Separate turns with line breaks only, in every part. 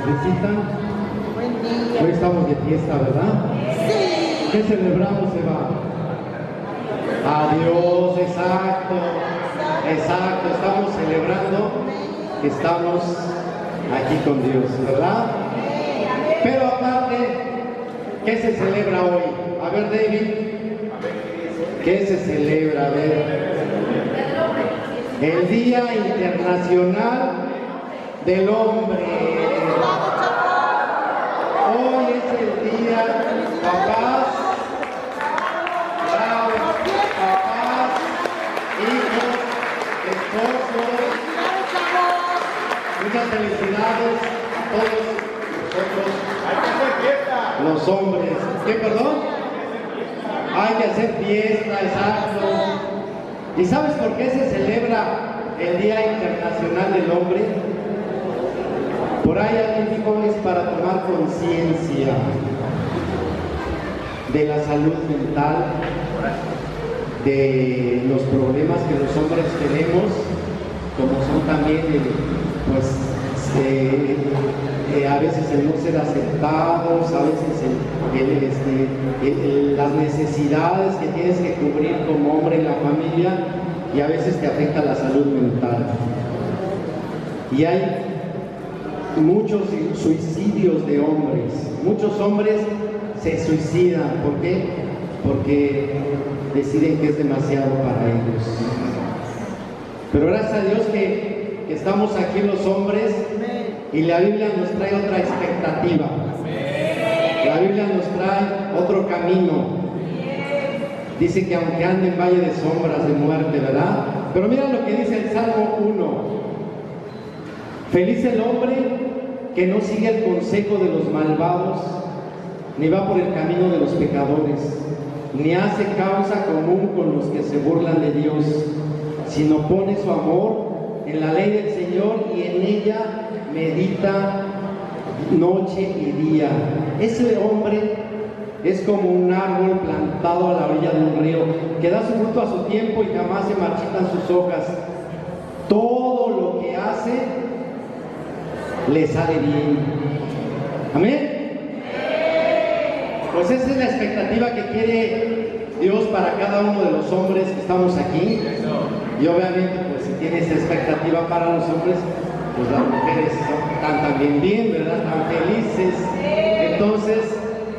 visitan. Hoy estamos de fiesta, ¿verdad? Sí. ¿Qué celebramos, Eva? A Dios, exacto. Exacto, estamos celebrando que estamos aquí con Dios, ¿verdad? Pero aparte, ¿qué se celebra hoy? A ver, David, ¿qué se celebra? A ver. El Día Internacional del Hombre. Hoy es el día, papás, papás, hijos, esposos. Muchas felicidades a todos nosotros, los hombres. ¿Qué, perdón? Hay que hacer fiesta, exacto. ¿Y sabes por qué se celebra el Día Internacional del Hombre? Por ahí alguien dijo, es para tomar conciencia de la salud mental, de los problemas que los hombres tenemos, como son también a veces el no ser aceptados, a veces las necesidades que tienes que cubrir como hombre en la familia, y a veces te afecta la salud mental. Y hay muchos suicidios de hombres. Muchos hombres se suicidan. ¿Por qué? Porque deciden que es demasiado para ellos. Pero gracias a Dios que estamos aquí los hombres, y la Biblia nos trae otra expectativa. La Biblia nos trae otro camino. Dice que aunque ande en valle de sombras de muerte, ¿verdad? Pero mira lo que dice el Salmo 1. Feliz el hombre que no sigue el consejo de los malvados, ni va por el camino de los pecadores, ni hace causa común con los que se burlan de Dios, sino pone su amor en la ley del Señor y en ella medita noche y día. Ese hombre es como un árbol plantado a la orilla de un río, que da su fruto a su tiempo y jamás se marchitan sus hojas. Todo lo que hace le sale bien. Amén. Pues esa es la expectativa que quiere Dios para cada uno de los hombres que estamos aquí. Y obviamente, pues si tiene esa expectativa para los hombres, pues las mujeres están también bien, ¿verdad? Están felices. Entonces,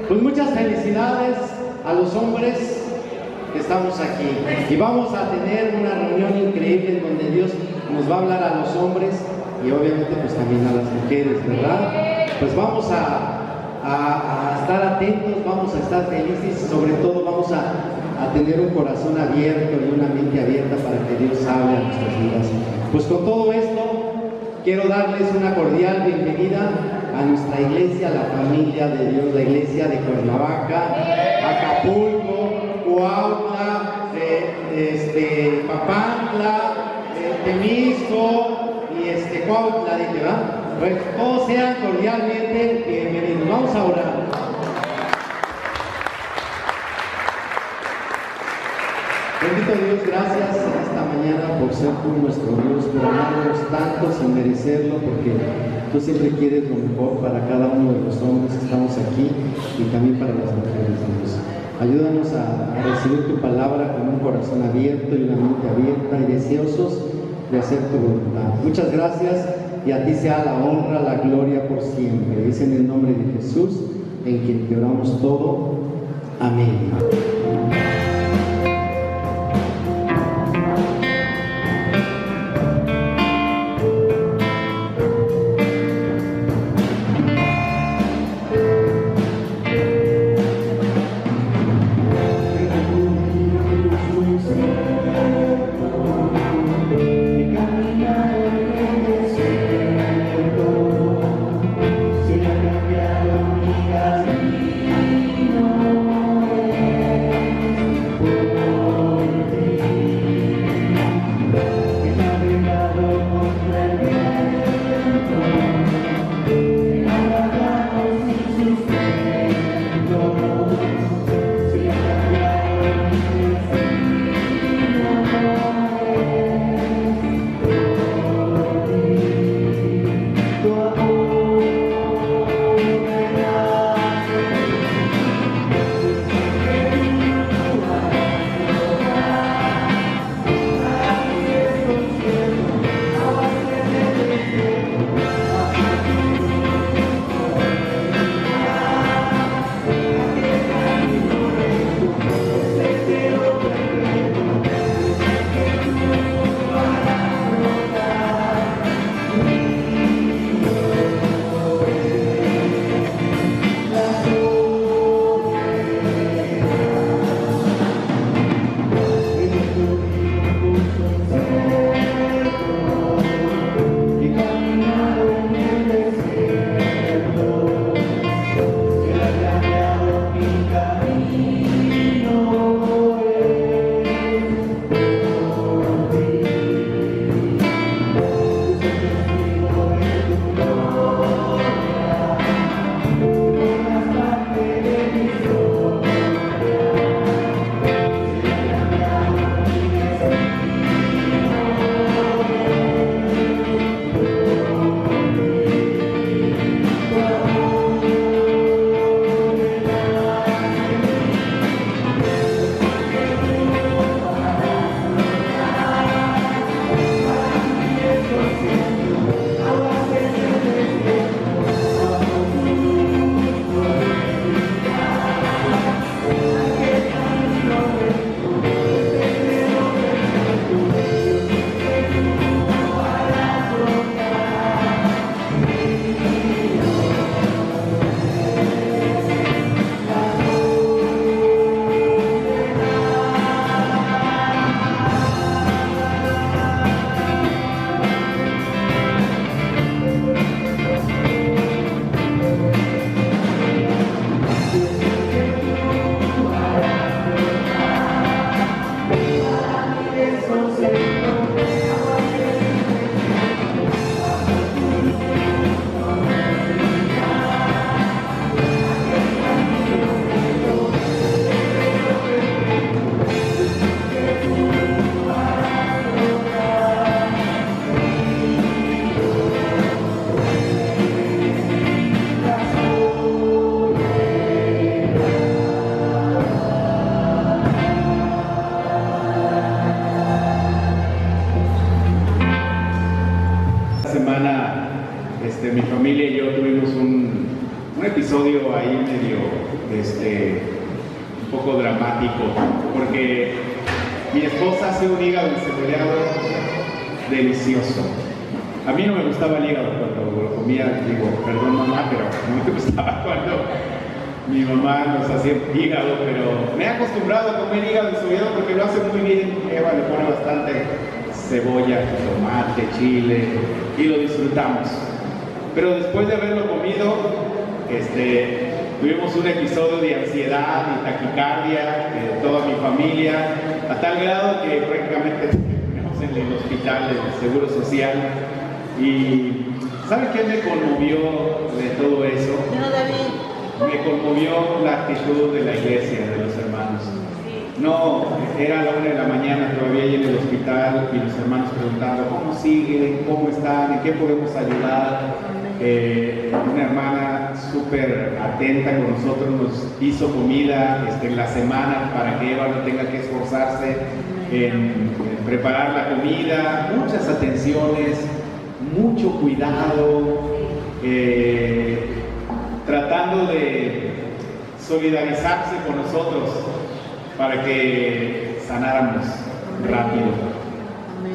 pues muchas felicidades a los hombres que estamos aquí. Y vamos a tener una reunión increíble en donde Dios nos va a hablar a los hombres y obviamente pues también a las mujeres, ¿verdad? Pues vamos a estar atentos, vamos a estar felices y sobre todo vamos a tener un corazón abierto y una mente abierta para que Dios hable a nuestras vidas. Pues con todo esto, quiero darles una cordial bienvenida a nuestra iglesia, la familia de Dios, la iglesia de Cuernavaca, Acapulco, Cuautla, Papantla, Temisco y Cuautla, ¿verdad? Pues todos sean cordialmente bienvenidos. Vamos a orar. Bendito Dios, gracias en esta mañana por ser tú nuestro Dios, por amarnos tanto sin merecerlo, porque tú siempre quieres lo mejor para cada uno de los hombres que estamos aquí y también para las mujeres, Dios. Ayúdanos a recibir tu palabra con un corazón abierto y una mente abierta y deseosos de hacer tu voluntad. Muchas gracias y a ti sea la honra, la gloria por siempre. Es en el nombre de Jesús en quien te oramos todo. Amén.
Si la cambia, amigas, y no episodio ahí medio, un poco dramático, porque mi esposa hace un hígado encebollado delicioso. A mí no me gustaba el hígado cuando lo comía, digo, perdón mamá, pero no me gustaba cuando mi mamá nos hacía hígado, pero me he acostumbrado a comer hígado encebollado porque lo hace muy bien. Eva le pone bastante cebolla, tomate, chile y lo disfrutamos. Pero después de haberlo comido, tuvimos un episodio de ansiedad y taquicardia de toda mi familia, a tal grado que prácticamente terminamos en el hospital del Seguro Social. Y ¿sabe qué me conmovió de todo eso? Me conmovió la actitud de la iglesia, de los hermanos. No, era la 1 de la mañana todavía ahí en el hospital y los hermanos preguntando cómo siguen, cómo están, en qué podemos ayudar. Una hermana súper atenta con nosotros nos hizo comida en la semana para que Eva no tenga que esforzarse en preparar la comida, muchas atenciones, mucho cuidado, tratando de solidarizarse con nosotros para que sanáramos rápido.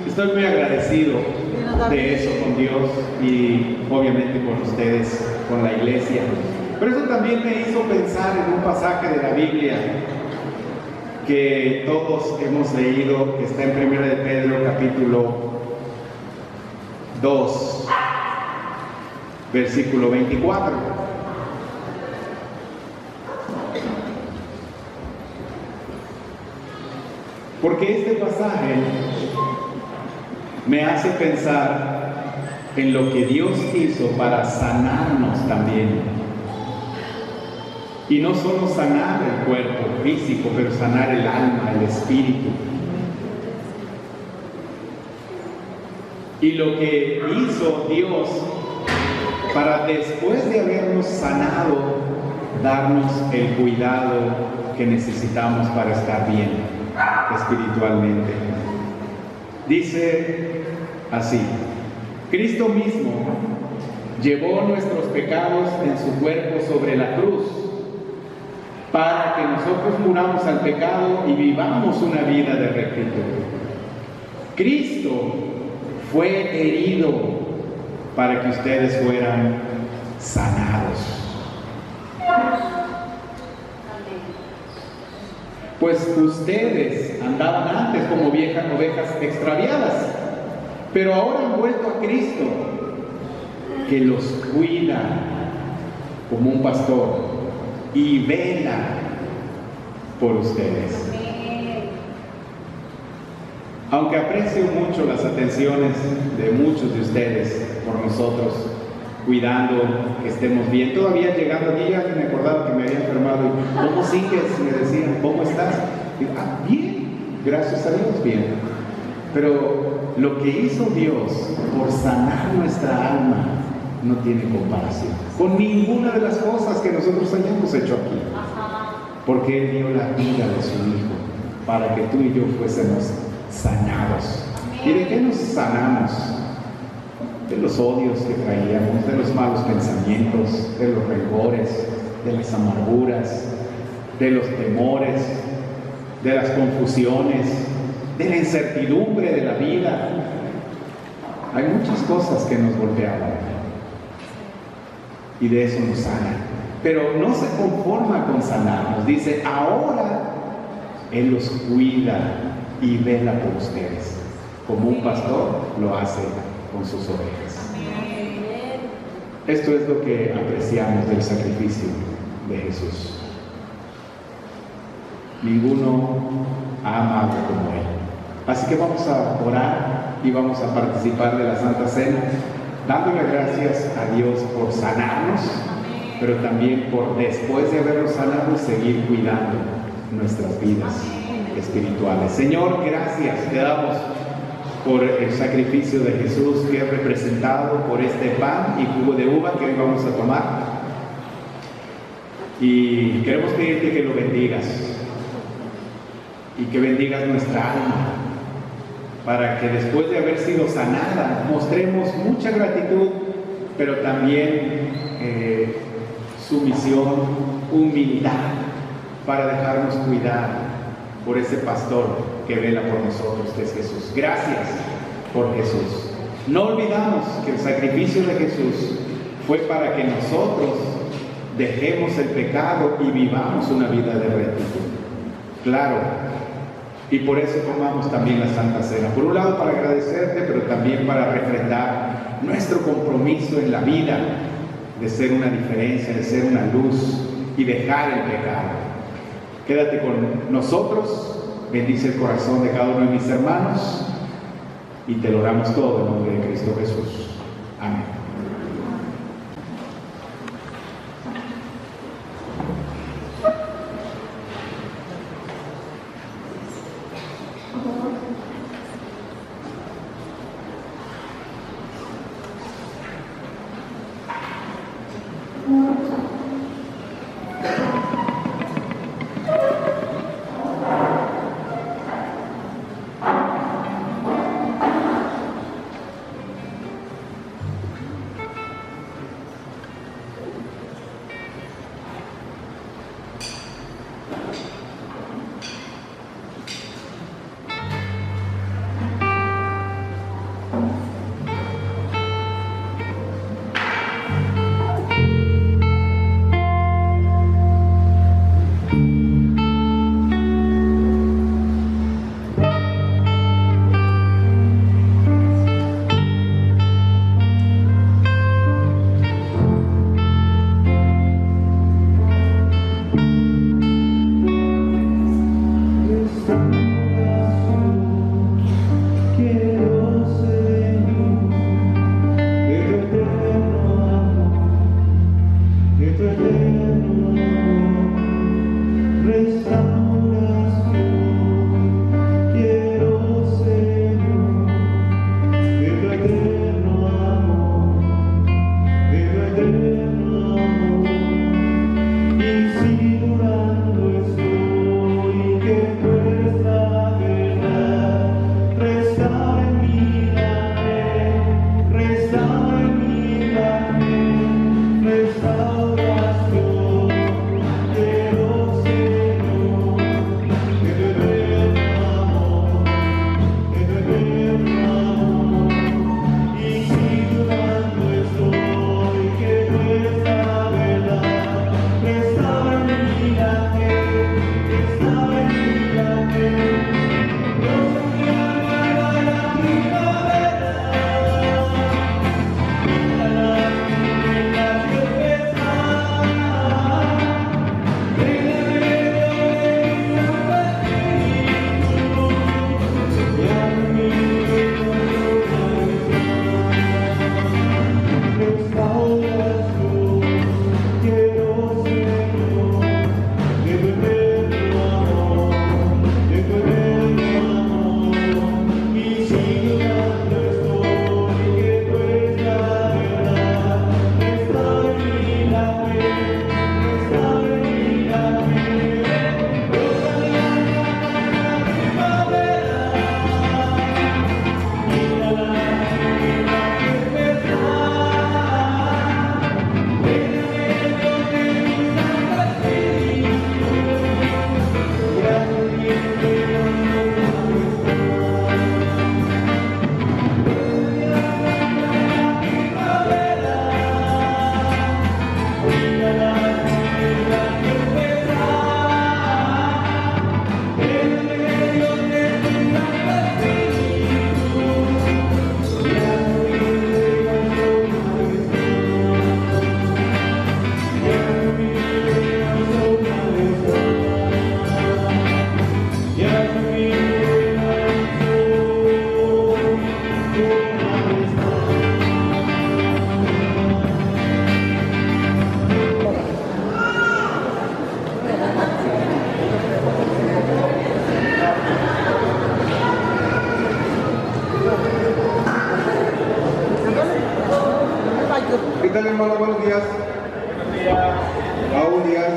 Estoy muy agradecido de eso con Dios y obviamente con ustedes, con la iglesia. Pero eso también me hizo pensar en un pasaje de la Biblia que todos hemos leído, que está en 1 de Pedro capítulo 2, versículo 24. Porque este pasaje me hace pensar en lo que Dios hizo para sanarnos también. Y no solo sanar el cuerpo físico, pero sanar el alma, el espíritu. Y lo que hizo Dios para, después de habernos sanado, darnos el cuidado que necesitamos para estar bien espiritualmente. Dice así: Cristo mismo llevó nuestros pecados en su cuerpo sobre la cruz, para que nosotros muramos al pecado y vivamos una vida de rectitud. Cristo fue herido para que ustedes fueran sanados. Pues ustedes andaban antes como ovejas extraviadas, pero ahora han vuelto a Cristo, que los cuida como un pastor y vela por ustedes. Aunque aprecio mucho las atenciones de muchos de ustedes por nosotros, cuidando que estemos bien, todavía llegando aquí ya me acordaba que me había enfermado y ¿cómo sigues? Me decían, ¿cómo estás? Y, bien, gracias a Dios, bien. Pero lo que hizo Dios por sanar nuestra alma no tiene comparación con ninguna de las cosas que nosotros hayamos hecho aquí, porque Él dio la vida de su Hijo para que tú y yo fuésemos sanados. ¿Y de qué nos sanamos? De los odios que traíamos, de los malos pensamientos, de los rencores, de las amarguras, de los temores, de las confusiones, de la incertidumbre de la vida. Hay muchas cosas que nos golpeaban y de eso nos sana. Pero no se conforma con sanarnos, dice, ahora Él los cuida y vela por ustedes, como un pastor lo hace con sus ovejas. Esto es lo que apreciamos del sacrificio de Jesús. Ninguno ha amado como Él. Así que vamos a orar y vamos a participar de la Santa Cena, dándole gracias a Dios por sanarnos, pero también por, después de habernos sanado, seguir cuidando nuestras vidas espirituales. Señor, gracias te damos por el sacrificio de Jesús que es representado por este pan y jugo de uva que hoy vamos a tomar. Y queremos pedirte que lo bendigas y que bendigas nuestra alma, para que después de haber sido sanada mostremos mucha gratitud, pero también sumisión, humildad, para dejarnos cuidar por ese pastor que vela por nosotros, que es Jesús. Gracias por Jesús. No olvidamos que el sacrificio de Jesús fue para que nosotros dejemos el pecado y vivamos una vida de rectitud. Claro, y por eso tomamos también la Santa Cena. Por un lado para agradecerte, pero también para refrendar nuestro compromiso en la vida de ser una diferencia, de ser una luz y dejar el pecado. Quédate con nosotros, bendice el corazón de cada uno de mis hermanos y te lo oramos todo en nombre de Cristo Jesús. Amén.
tal, hermano? Buenos días. Raúl Díaz.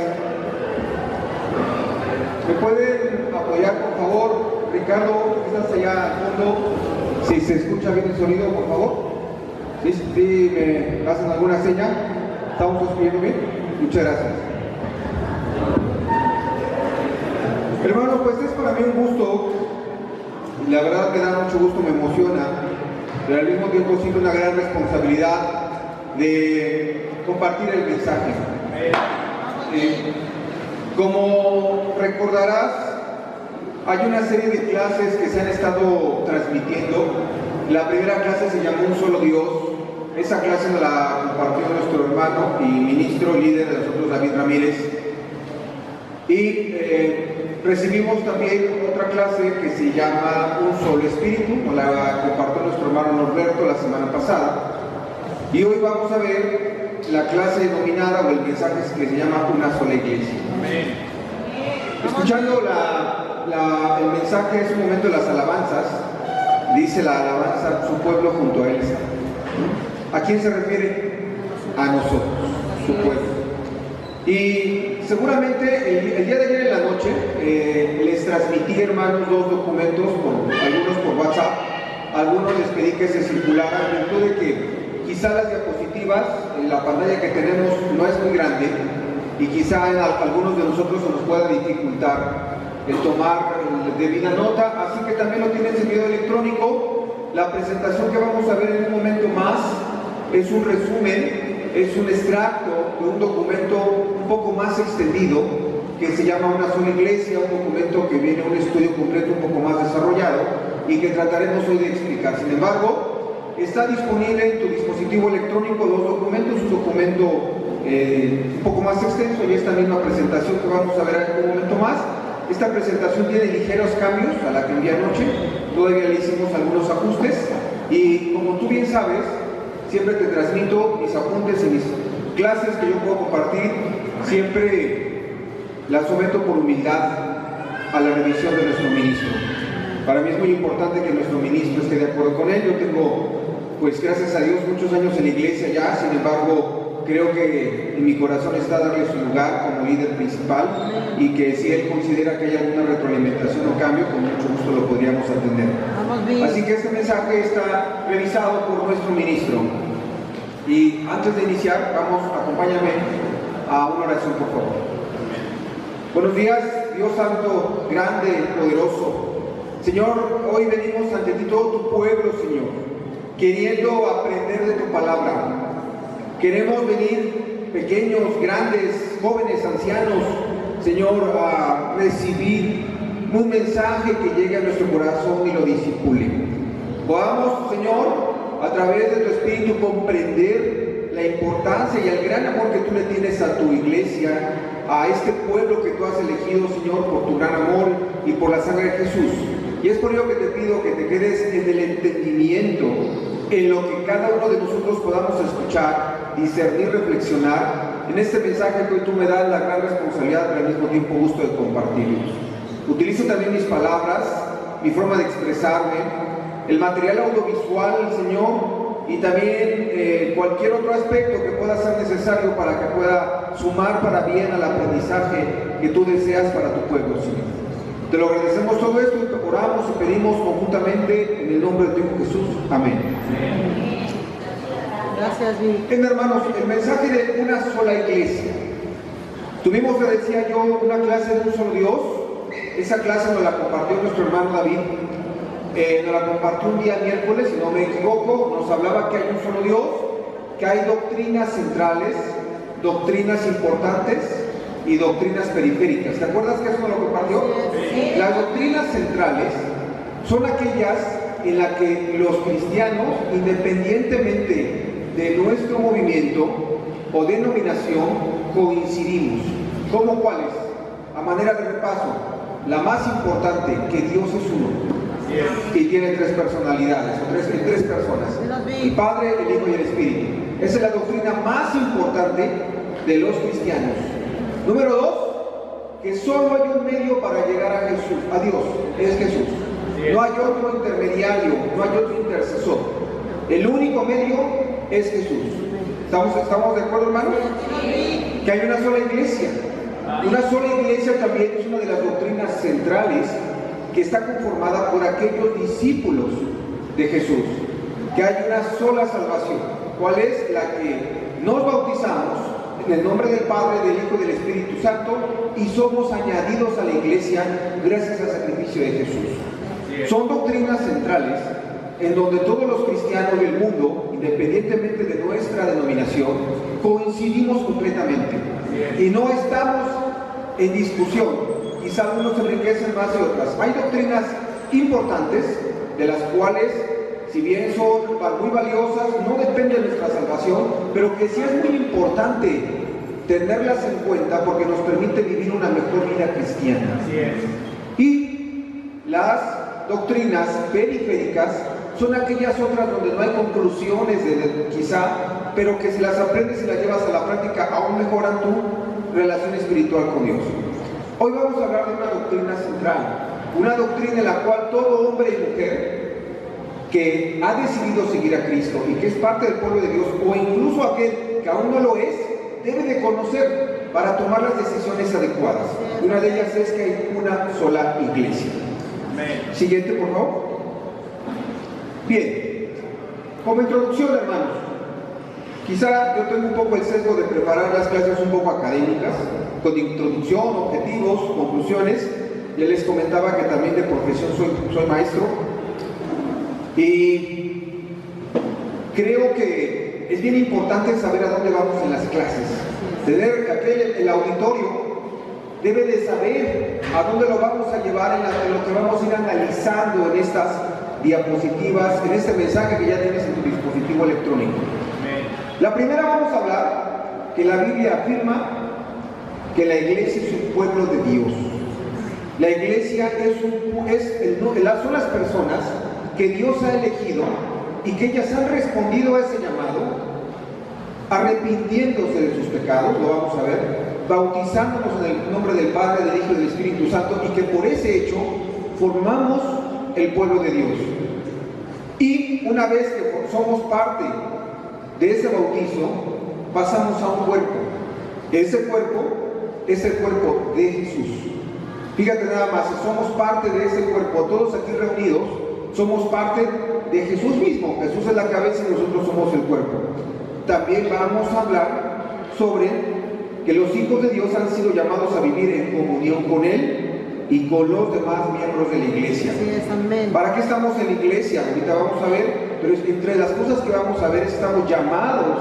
¿Me pueden apoyar, por favor? Ricardo, quizás allá al fondo, si se escucha bien el sonido, por favor. Sí, me hacen alguna seña. ¿Estamos escuchando bien? Muchas gracias. Hermano, pues es para mí un gusto, y la verdad me da mucho gusto, me emociona, pero al mismo tiempo siento una gran responsabilidad de compartir el mensaje. Como recordarás, hay una serie de clases que se han estado transmitiendo. La primera clase se llamó Un Solo Dios. Esa clase nos la compartió nuestro hermano y ministro, líder de nosotros, David Ramírez. Y recibimos también otra clase que se llama Un Solo Espíritu, nos la compartió nuestro hermano Norberto la semana pasada. Y hoy vamos a ver la clase denominada, o el mensaje que se llama Una Sola Iglesia. Amén. Escuchando el mensaje, es un momento de las alabanzas. Dice la alabanza, su pueblo junto a él está. ¿A quién se refiere? A nosotros, su pueblo. Y seguramente el día de ayer en la noche les transmití, hermanos, 2 documentos, algunos por WhatsApp, algunos les pedí que se circularan, en virtud de que quizá las diapositivas, en la pantalla que tenemos no es muy grande y quizá en algunos de nosotros se nos pueda dificultar el tomar debida nota, así que también lo tienes en video electrónico. La presentación que vamos a ver en un momento más es un resumen, es un extracto de un documento un poco más extendido que se llama Una Sola Iglesia, un documento que viene a un estudio completo un poco más desarrollado y que trataremos hoy de explicar. Sin embargo, está disponible en tu dispositivo electrónico 2 documentos, un documento un poco más extenso y esta misma presentación que vamos a ver en un momento más. Esta presentación tiene ligeros cambios a la que envié anoche, todavía le hicimos algunos ajustes y como tú bien sabes, siempre te transmito mis apuntes y mis clases que yo puedo compartir, siempre las someto por humildad a la revisión de nuestro ministro. Para mí es muy importante que nuestro ministro esté de acuerdo con él. Yo tengo, pues gracias a Dios, muchos años en la iglesia ya, sin embargo, creo que en mi corazón está darle su lugar como líder principal y que si él considera que hay alguna retroalimentación o cambio, con mucho gusto lo podríamos atender. Así que este mensaje está revisado por nuestro ministro. Y antes de iniciar, acompáñame a una oración, por favor. Buenos días, Dios Santo, grande, poderoso. Señor, hoy venimos ante ti todo tu pueblo, Señor, queriendo aprender de tu palabra. Queremos venir, pequeños, grandes, jóvenes, ancianos, Señor, a recibir un mensaje que llegue a nuestro corazón y lo disipule. Podamos, Señor, a través de tu Espíritu comprender la importancia y el gran amor que tú le tienes a tu iglesia, a este pueblo que tú has elegido, Señor, por tu gran amor y por la sangre de Jesús. Y es por ello que te pido que te quedes en el entendimiento, en lo que cada uno de nosotros podamos escuchar, discernir, reflexionar en este mensaje que hoy tú me das la gran responsabilidad, pero al mismo tiempo gusto de compartirlos. Utilizo también mis palabras, mi forma de expresarme, el material audiovisual, Señor, y también cualquier otro aspecto que pueda ser necesario para que pueda sumar para bien al aprendizaje que tú deseas para tu pueblo, Señor. Te lo agradecemos todo esto y oramos y pedimos conjuntamente en el nombre de tu Hijo Jesús. Amén.
Gracias, Vic.
Bien, hermanos, el mensaje de una sola iglesia. Tuvimos, le decía yo, una clase de un solo Dios. Esa clase nos la compartió nuestro hermano David. Nos la compartió un día miércoles, si no me equivoco. Nos hablaba que hay un solo Dios, que hay doctrinas centrales, doctrinas importantes y doctrinas periféricas. ¿Te acuerdas que eso nos lo compartió?
Sí.
Las doctrinas centrales son aquellas en las que los cristianos, independientemente de nuestro movimiento o denominación, coincidimos. ¿Cómo cuáles? A manera de repaso, la más importante, que Dios es uno y tiene 3 personalidades, o tres personas: el Padre, el Hijo y el Espíritu. Esa es la doctrina más importante de los cristianos. Número 2, que solo hay un medio para llegar a Jesús, a Dios, es Jesús. No hay otro intermediario, no hay otro intercesor. El único medio es Jesús. ¿Estamos de acuerdo, hermanos? Sí. Que hay una sola iglesia. Una sola iglesia también es una de las doctrinas centrales que está conformada por aquellos discípulos de Jesús. Que hay una sola salvación. ¿Cuál es? La que nos bautizamos, en el nombre del Padre, del Hijo y del Espíritu Santo, y somos añadidos a la iglesia gracias al sacrificio de Jesús. Son doctrinas centrales en donde todos los cristianos del mundo, independientemente de nuestra denominación, coincidimos completamente y no estamos en discusión. Quizá algunos se enriquecen más que otras. Hay doctrinas importantes de las cuales, si bien son muy valiosas, no depende de nuestra salvación, pero que sí es muy importante tenerlas en cuenta porque nos permite vivir una mejor vida cristiana.
Así es.
Y las doctrinas periféricas son aquellas otras donde no hay conclusiones quizá, pero que si las aprendes y las llevas a la práctica aún mejoran tu relación espiritual con Dios. Hoy vamos a hablar de una doctrina central, una doctrina en la cual todo hombre y mujer que ha decidido seguir a Cristo y que es parte del pueblo de Dios, o incluso aquel que aún no lo es, debe de conocer para tomar las decisiones adecuadas. Una de ellas es que hay una sola iglesia. Siguiente, por favor. Bien, como introducción, hermanos, quizá yo tengo un poco el sesgo de preparar las clases un poco académicas, con introducción, objetivos, conclusiones. Ya les comentaba que también de profesión soy maestro, y creo que es bien importante saber a dónde vamos en las clases. El auditorio debe de saber a dónde lo vamos a llevar en lo que vamos a ir analizando en estas diapositivas, en este mensaje que ya tienes en tu dispositivo electrónico. La primera, vamos a hablar que la Biblia afirma que la iglesia es un pueblo de Dios. La iglesia son las personas que Dios ha elegido y que ellas han respondido a ese llamado, arrepintiéndose de sus pecados, lo vamos a ver, bautizándonos en el nombre del Padre, del Hijo y del Espíritu Santo, y que por ese hecho formamos el pueblo de Dios. Y una vez que somos parte de ese bautizo, pasamos a un cuerpo. Ese cuerpo es el cuerpo de Jesús. Fíjate nada más, si somos parte de ese cuerpo, todos aquí reunidos, somos parte de Jesús mismo. Jesús es la cabeza y nosotros somos el cuerpo. También vamos a hablar sobre que los hijos de Dios han sido llamados a vivir en comunión con Él y con los demás miembros de la iglesia.
Así es, amén.
¿Para qué estamos en la iglesia? Ahorita vamos a ver, pero entre las cosas que vamos a ver, estamos llamados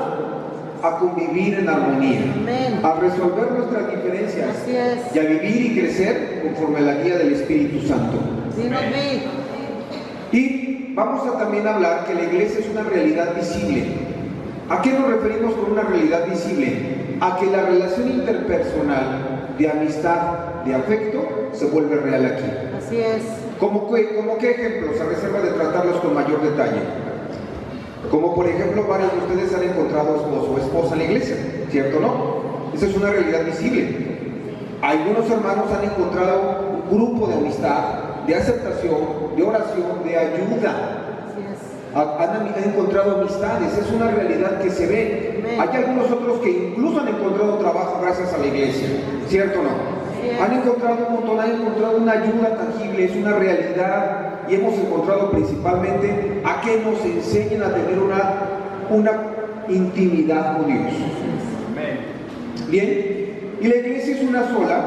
a convivir en armonía,
amén,
a resolver nuestras diferencias.
Así es.
Y a vivir y crecer conforme a la guía del Espíritu Santo.
Dinos,
Y vamos a también hablar que la iglesia es una realidad visible. ¿A qué nos referimos con una realidad visible? A que la relación interpersonal de amistad, de afecto, se vuelve real aquí.
Así es.
¿Cómo qué ejemplos? A reserva de tratarlos con mayor detalle. Como por ejemplo, varios de ustedes han encontrado esposo o esposa en la iglesia, ¿cierto o no? Esa es una realidad visible. Algunos hermanos han encontrado un grupo de amistad, de aceptación, de oración, de ayuda. Han encontrado amistades, es una realidad que se ve. Hay algunos otros que incluso han encontrado trabajo gracias a la iglesia, ¿cierto o no? Han encontrado un montón, han encontrado una ayuda tangible, es una realidad, y hemos encontrado principalmente a que nos enseñen a tener una intimidad con Dios. Bien, y la iglesia es una sola,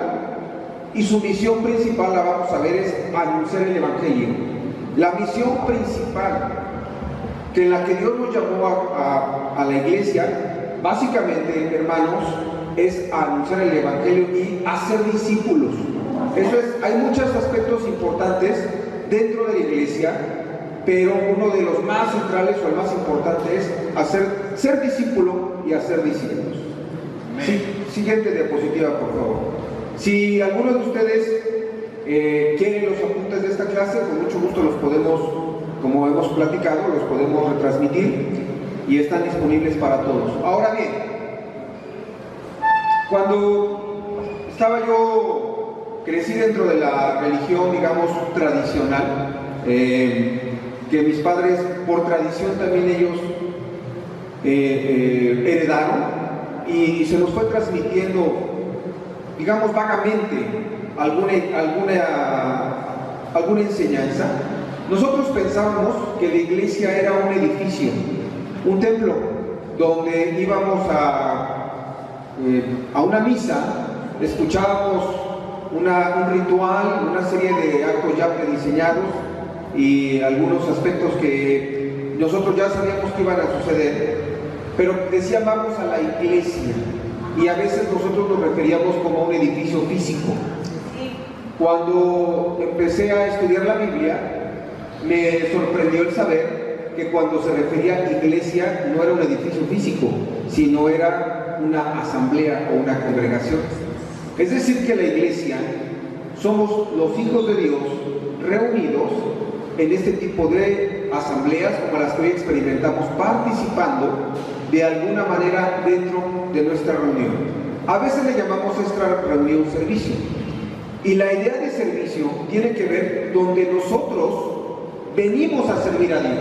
y su misión principal, la vamos a ver, es anunciar el Evangelio. La misión principal que en la que Dios nos llamó a la iglesia, básicamente, hermanos, es anunciar el Evangelio y hacer discípulos. Eso es, hay muchos aspectos importantes dentro de la iglesia, pero uno de los más centrales o el más importante es ser discípulo y hacer discípulos. Sí, siguiente diapositiva, por favor. Si alguno de ustedes quieren los apuntes de esta clase, con mucho gusto los podemos, como hemos platicado, los podemos retransmitir y están disponibles para todos. Ahora bien, cuando crecí dentro de la religión, digamos, tradicional, que mis padres, por tradición también ellos heredaron, y se nos fue transmitiendo, digamos, vagamente alguna enseñanza. Nosotros pensábamos que la iglesia era un edificio, un templo, donde íbamos a a una misa, escuchábamos un ritual, una serie de actos ya prediseñados y algunos aspectos que nosotros ya sabíamos que iban a suceder, pero decían vamos a la iglesia, y a veces nosotros nos referíamos como a un edificio físico. Cuando empecé a estudiar la Biblia, me sorprendió el saber que cuando se refería a iglesia no era un edificio físico, sino era una asamblea o una congregación. Es decir, que la iglesia somos los hijos de Dios reunidos en este tipo de asambleas como las que hoy experimentamos, participando de alguna manera dentro de nuestra reunión. A veces le llamamos esta reunión servicio. Y la idea de servicio tiene que ver donde nosotros venimos a servir a Dios.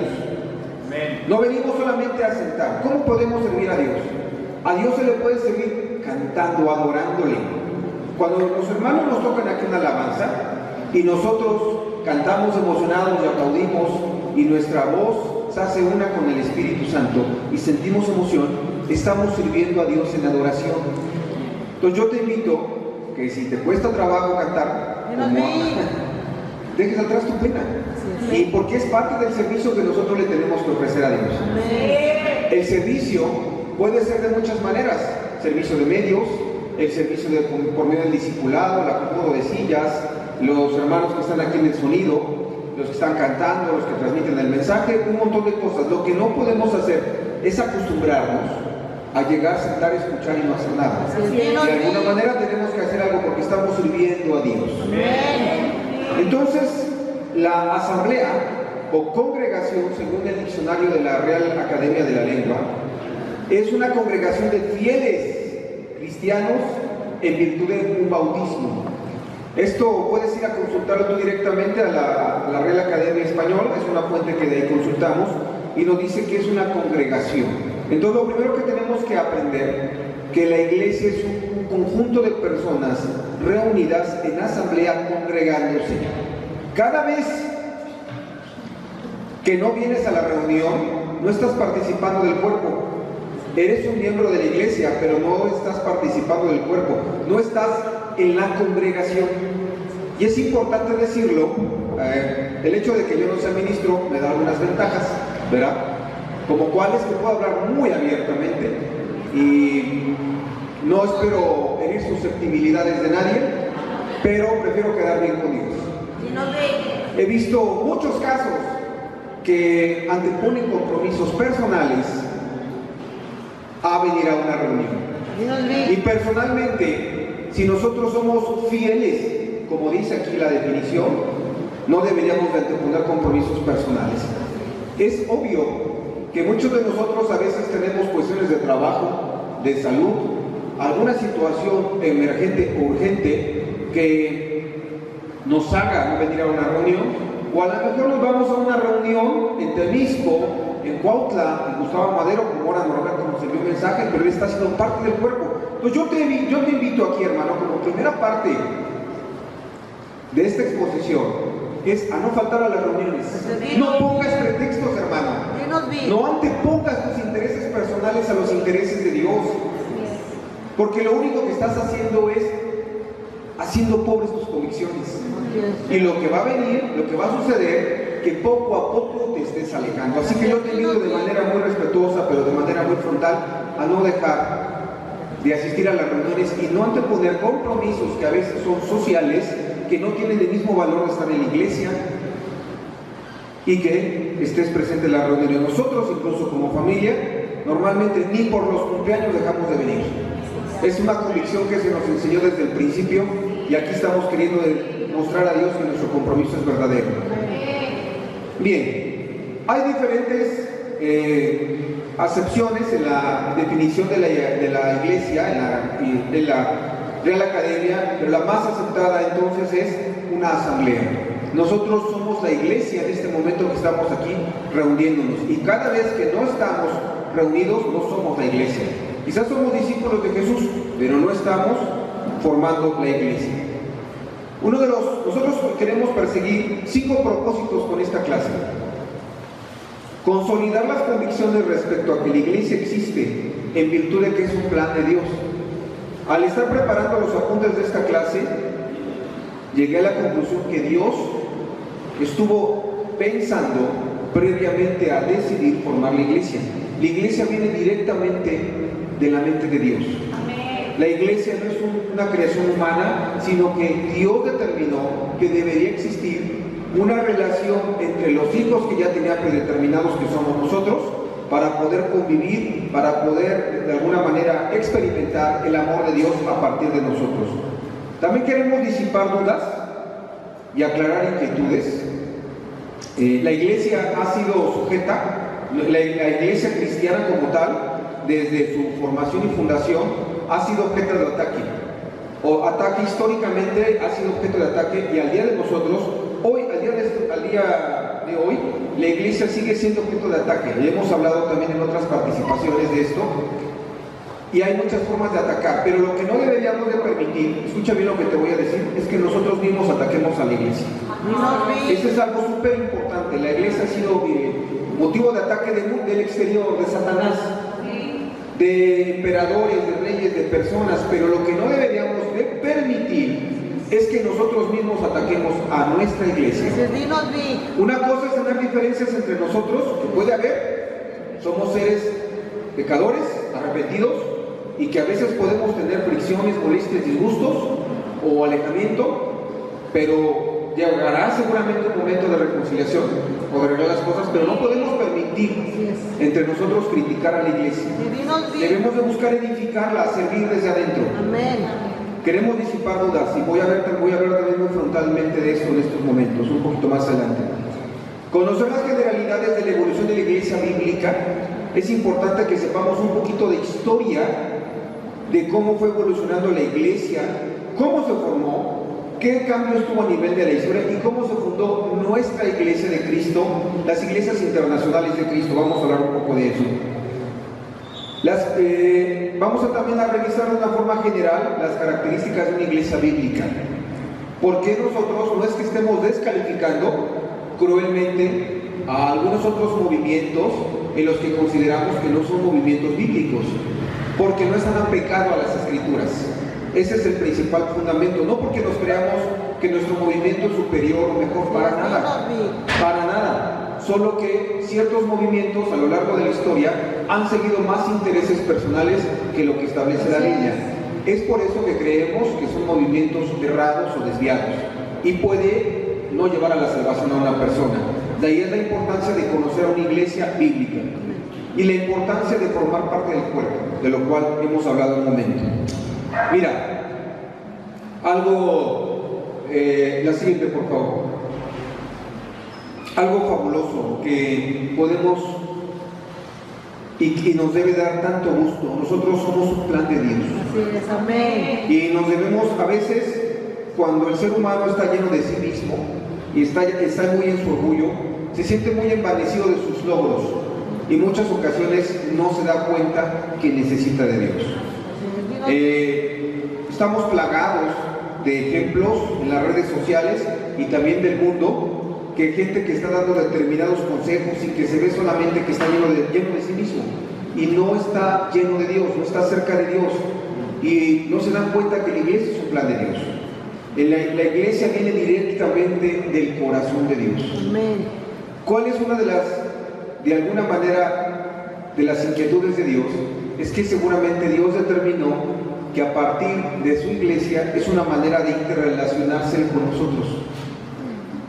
No venimos solamente a sentar. ¿Cómo podemos servir a Dios? A Dios se le puede servir cantando, adorándole. Cuando los hermanos nos tocan aquí una alabanza y nosotros cantamos emocionados y aplaudimos y nuestra voz se hace una con el Espíritu Santo y sentimos emoción, estamos sirviendo a Dios en adoración. Entonces yo te invito que si te cuesta trabajo cantar, dejes atrás tu pena. Y porque es parte del servicio que nosotros le tenemos que ofrecer a Dios. El servicio puede ser de muchas maneras: servicio de medios, el servicio por medio del discipulado, el acomodo de sillas, los hermanos que están aquí en el sonido, los que están cantando, los que transmiten el mensaje, un montón de cosas. Lo que no podemos hacer es acostumbrarnos a llegar, sentar, escuchar y no hacer nada. De alguna manera tenemos que hacer algo porque estamos sirviendo a Dios. Entonces, la asamblea o congregación, según el diccionario de la Real Academia de la Lengua, es una congregación de fieles cristianos en virtud de un bautismo. Esto puedes ir a consultarlo tú directamente a la Real Academia Española, es una fuente que de ahí consultamos, y nos dice que es una congregación. Entonces, lo primero que tenemos que aprender, que la iglesia es un conjunto de personas reunidas en asamblea congregándose. Cada vez que no vienes a la reunión, no estás participando del cuerpo. Eres un miembro de la iglesia, pero no estás participando del cuerpo. No estás en la congregación. Y es importante decirlo, el hecho de que yo no sea ministro me da algunas ventajas, ¿verdad? Como cuáles que puedo hablar muy abiertamente y no espero herir susceptibilidades de nadie, pero prefiero quedar bien con Dios. He visto muchos casos que anteponen compromisos personales a venir a una reunión. Y personalmente, si nosotros somos fieles, como dice aquí la definición, no deberíamos de anteponer compromisos personales. Es obvio que muchos de nosotros a veces tenemos cuestiones de trabajo, de salud, alguna situación emergente o urgente que nos haga no venir a una reunión, o a lo mejor nos vamos a una reunión en Temisco, en Cuautla, en Gustavo Madero, como ahora Norberto nos envió un mensaje, pero él está siendo parte del cuerpo. Entonces yo te invito aquí, hermano, como primera parte de esta exposición, es a no faltar a las reuniones. No pongas pretextos, hermano. No antepongas tus intereses personales a los intereses de Dios. Porque lo único que estás haciendo es haciendo pobres tus convicciones. Y lo que va a venir, lo que va a suceder, que poco a poco te estés alejando. Así que yo te invito de manera muy respetuosa, pero de manera muy frontal, a no dejar de asistir a las reuniones y no anteponer compromisos que a veces son sociales, que no tienen el mismo valor de estar en la iglesia, y que estés presente en la reunión. Nosotros, incluso como familia, normalmente ni por los cumpleaños dejamos de venir. Es una convicción que se nos enseñó desde el principio y aquí estamos queriendo mostrar a Dios que nuestro compromiso es verdadero. Bien, hay diferentes acepciones en la definición de la iglesia, en la Real Academia, pero la más aceptada entonces es una asamblea. Nosotros somos la iglesia en este momento que estamos aquí reuniéndonos, y cada vez que no estamos reunidos no somos la iglesia. Quizás somos discípulos de Jesús, pero no estamos formando la iglesia. Nosotros queremos perseguir 5 propósitos con esta clase. Consolidar las convicciones respecto a que la iglesia existe en virtud de que es un plan de Dios. Al estar preparando los apuntes de esta clase, llegué a la conclusión que Dios estuvo pensando previamente a decidir formar la iglesia. La iglesia viene directamente de la mente de Dios. La iglesia no es una creación humana, sino que Dios determinó que debería existir una relación entre los hijos que ya tenía predeterminados, que somos nosotros, para poder convivir, para poder de alguna manera experimentar el amor de Dios a partir de nosotros. También queremos disipar dudas y aclarar inquietudes. La iglesia ha sido sujeta, la iglesia cristiana como tal, desde su formación y fundación, ha sido objeto de ataque. Ataque históricamente ha sido objeto de ataque, y al día de nosotros, hoy, al día de hoy, la iglesia sigue siendo objeto de ataque. Y hemos hablado también en otras participaciones de esto, y hay muchas formas de atacar, pero lo que no deberíamos de permitir, escucha bien lo que te voy a decir, es que nosotros mismos ataquemos a la iglesia. Eso es algo súper importante. La iglesia ha sido motivo de ataque del exterior, de Satanás, de emperadores, de reyes, de personas, pero lo que no deberíamos de permitir es que nosotros mismos ataquemos a nuestra iglesia. Una cosa es tener diferencias entre nosotros, que puede haber, somos seres pecadores, arrepentidos, y que a veces podemos tener fricciones, molestias, disgustos o alejamiento, pero llegará seguramente un momento de reconciliación o de arreglar las cosas, pero no podemos permitir entre nosotros criticar a la iglesia. Debemos de buscar edificarla, servir desde adentro.
Amén.
Queremos disipar dudas, y voy a hablar también muy frontalmente de esto en estos momentos, un poquito más adelante. Conocer las generalidades de la evolución de la iglesia bíblica. Es importante que sepamos un poquito de historia de cómo fue evolucionando la iglesia, cómo se formó, qué cambios tuvo a nivel de la historia y cómo se fundó nuestra iglesia de Cristo, las iglesias internacionales de Cristo. Vamos a hablar un poco de eso. Vamos también a revisar de una forma general las características de una iglesia bíblica. Porque nosotros no es que estemos descalificando cruelmente a algunos otros movimientos en los que consideramos que no son movimientos bíblicos, porque no están apegados a las escrituras. Ese es el principal fundamento, no porque nos creamos que nuestro movimiento es superior o mejor, para nada, solo que ciertos movimientos a lo largo de la historia han seguido más intereses personales que lo que establece la Biblia. Es por eso que creemos que son movimientos errados o desviados, y puede no llevar a la salvación a una persona. De ahí es la importancia de conocer a una iglesia bíblica y la importancia de formar parte del cuerpo, de lo cual hemos hablado un momento. Mira, la siguiente por favor, algo fabuloso que podemos y nos debe dar tanto gusto. Nosotros somos un plan de Dios.
Así es, amén.
Y nos debemos, a veces, cuando el ser humano está lleno de sí mismo y está muy en su orgullo, se siente muy envanecido de sus logros, y muchas ocasiones no se da cuenta que necesita de Dios. Estamos plagados de ejemplos en las redes sociales y también del mundo, que gente que está dando determinados consejos y que se ve solamente que está lleno de sí mismo y no está lleno de Dios, no está cerca de Dios, y no se dan cuenta que la iglesia es un plan de Dios. La iglesia viene directamente del corazón de Dios.
Amén.
¿Cuál es una de alguna manera, de las inquietudes de Dios? Es que seguramente Dios determinó que a partir de su iglesia es una manera de interrelacionarse con nosotros.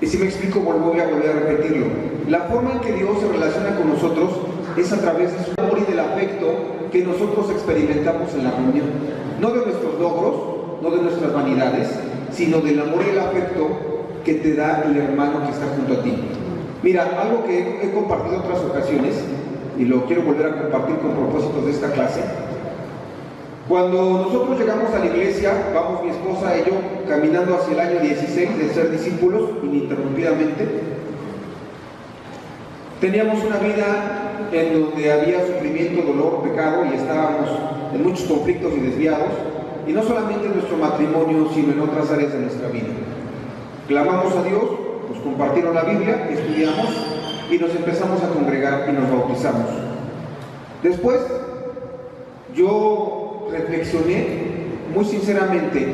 Y si me explico, voy a volver a repetirlo. La forma en que Dios se relaciona con nosotros es a través de su amor y del afecto que nosotros experimentamos en la reunión. No de nuestros logros, no de nuestras vanidades, sino del amor y el afecto que te da el hermano que está junto a ti. Mira, algo que he compartido en otras ocasiones, y lo quiero volver a compartir con propósitos de esta clase. Cuando nosotros llegamos a la iglesia, vamos mi esposa y yo caminando hacia el año 16 de ser discípulos ininterrumpidamente. Teníamos una vida en donde había sufrimiento, dolor, pecado, y estábamos en muchos conflictos y desviados, y no solamente en nuestro matrimonio, sino en otras áreas de nuestra vida. Clamamos a Dios, nos compartieron la Biblia, estudiamos y nos empezamos a congregar y nos bautizamos. Después yo reflexioné muy sinceramente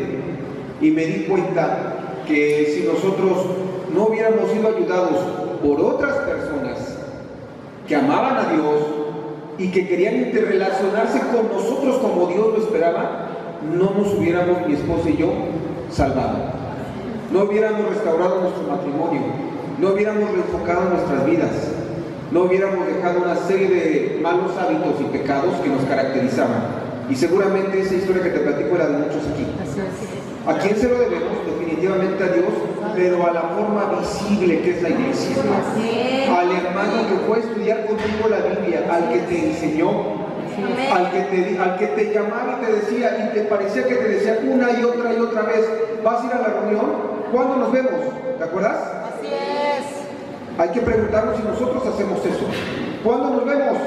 y me di cuenta que si nosotros no hubiéramos sido ayudados por otras personas que amaban a Dios y que querían interrelacionarse con nosotros como Dios lo esperaba, no nos hubiéramos, mi esposa y yo, salvado. No hubiéramos restaurado nuestro matrimonio, no hubiéramos reenfocado nuestras vidas, no hubiéramos dejado una serie de malos hábitos y pecados que nos caracterizaban. Y seguramente esa historia que te platico era de muchos aquí. ¿A quién se lo debemos? Definitivamente a Dios, pero a la forma visible que es la iglesia. Al hermano que fue a estudiar contigo la Biblia, al que te enseñó, al que te llamaba y te decía, y te parecía que te decía una y otra vez, ¿vas a ir a la reunión? ¿Cuándo nos vemos? ¿Te acuerdas?
Así es.
Hay que preguntarnos si nosotros hacemos eso. ¿Cuándo nos vemos?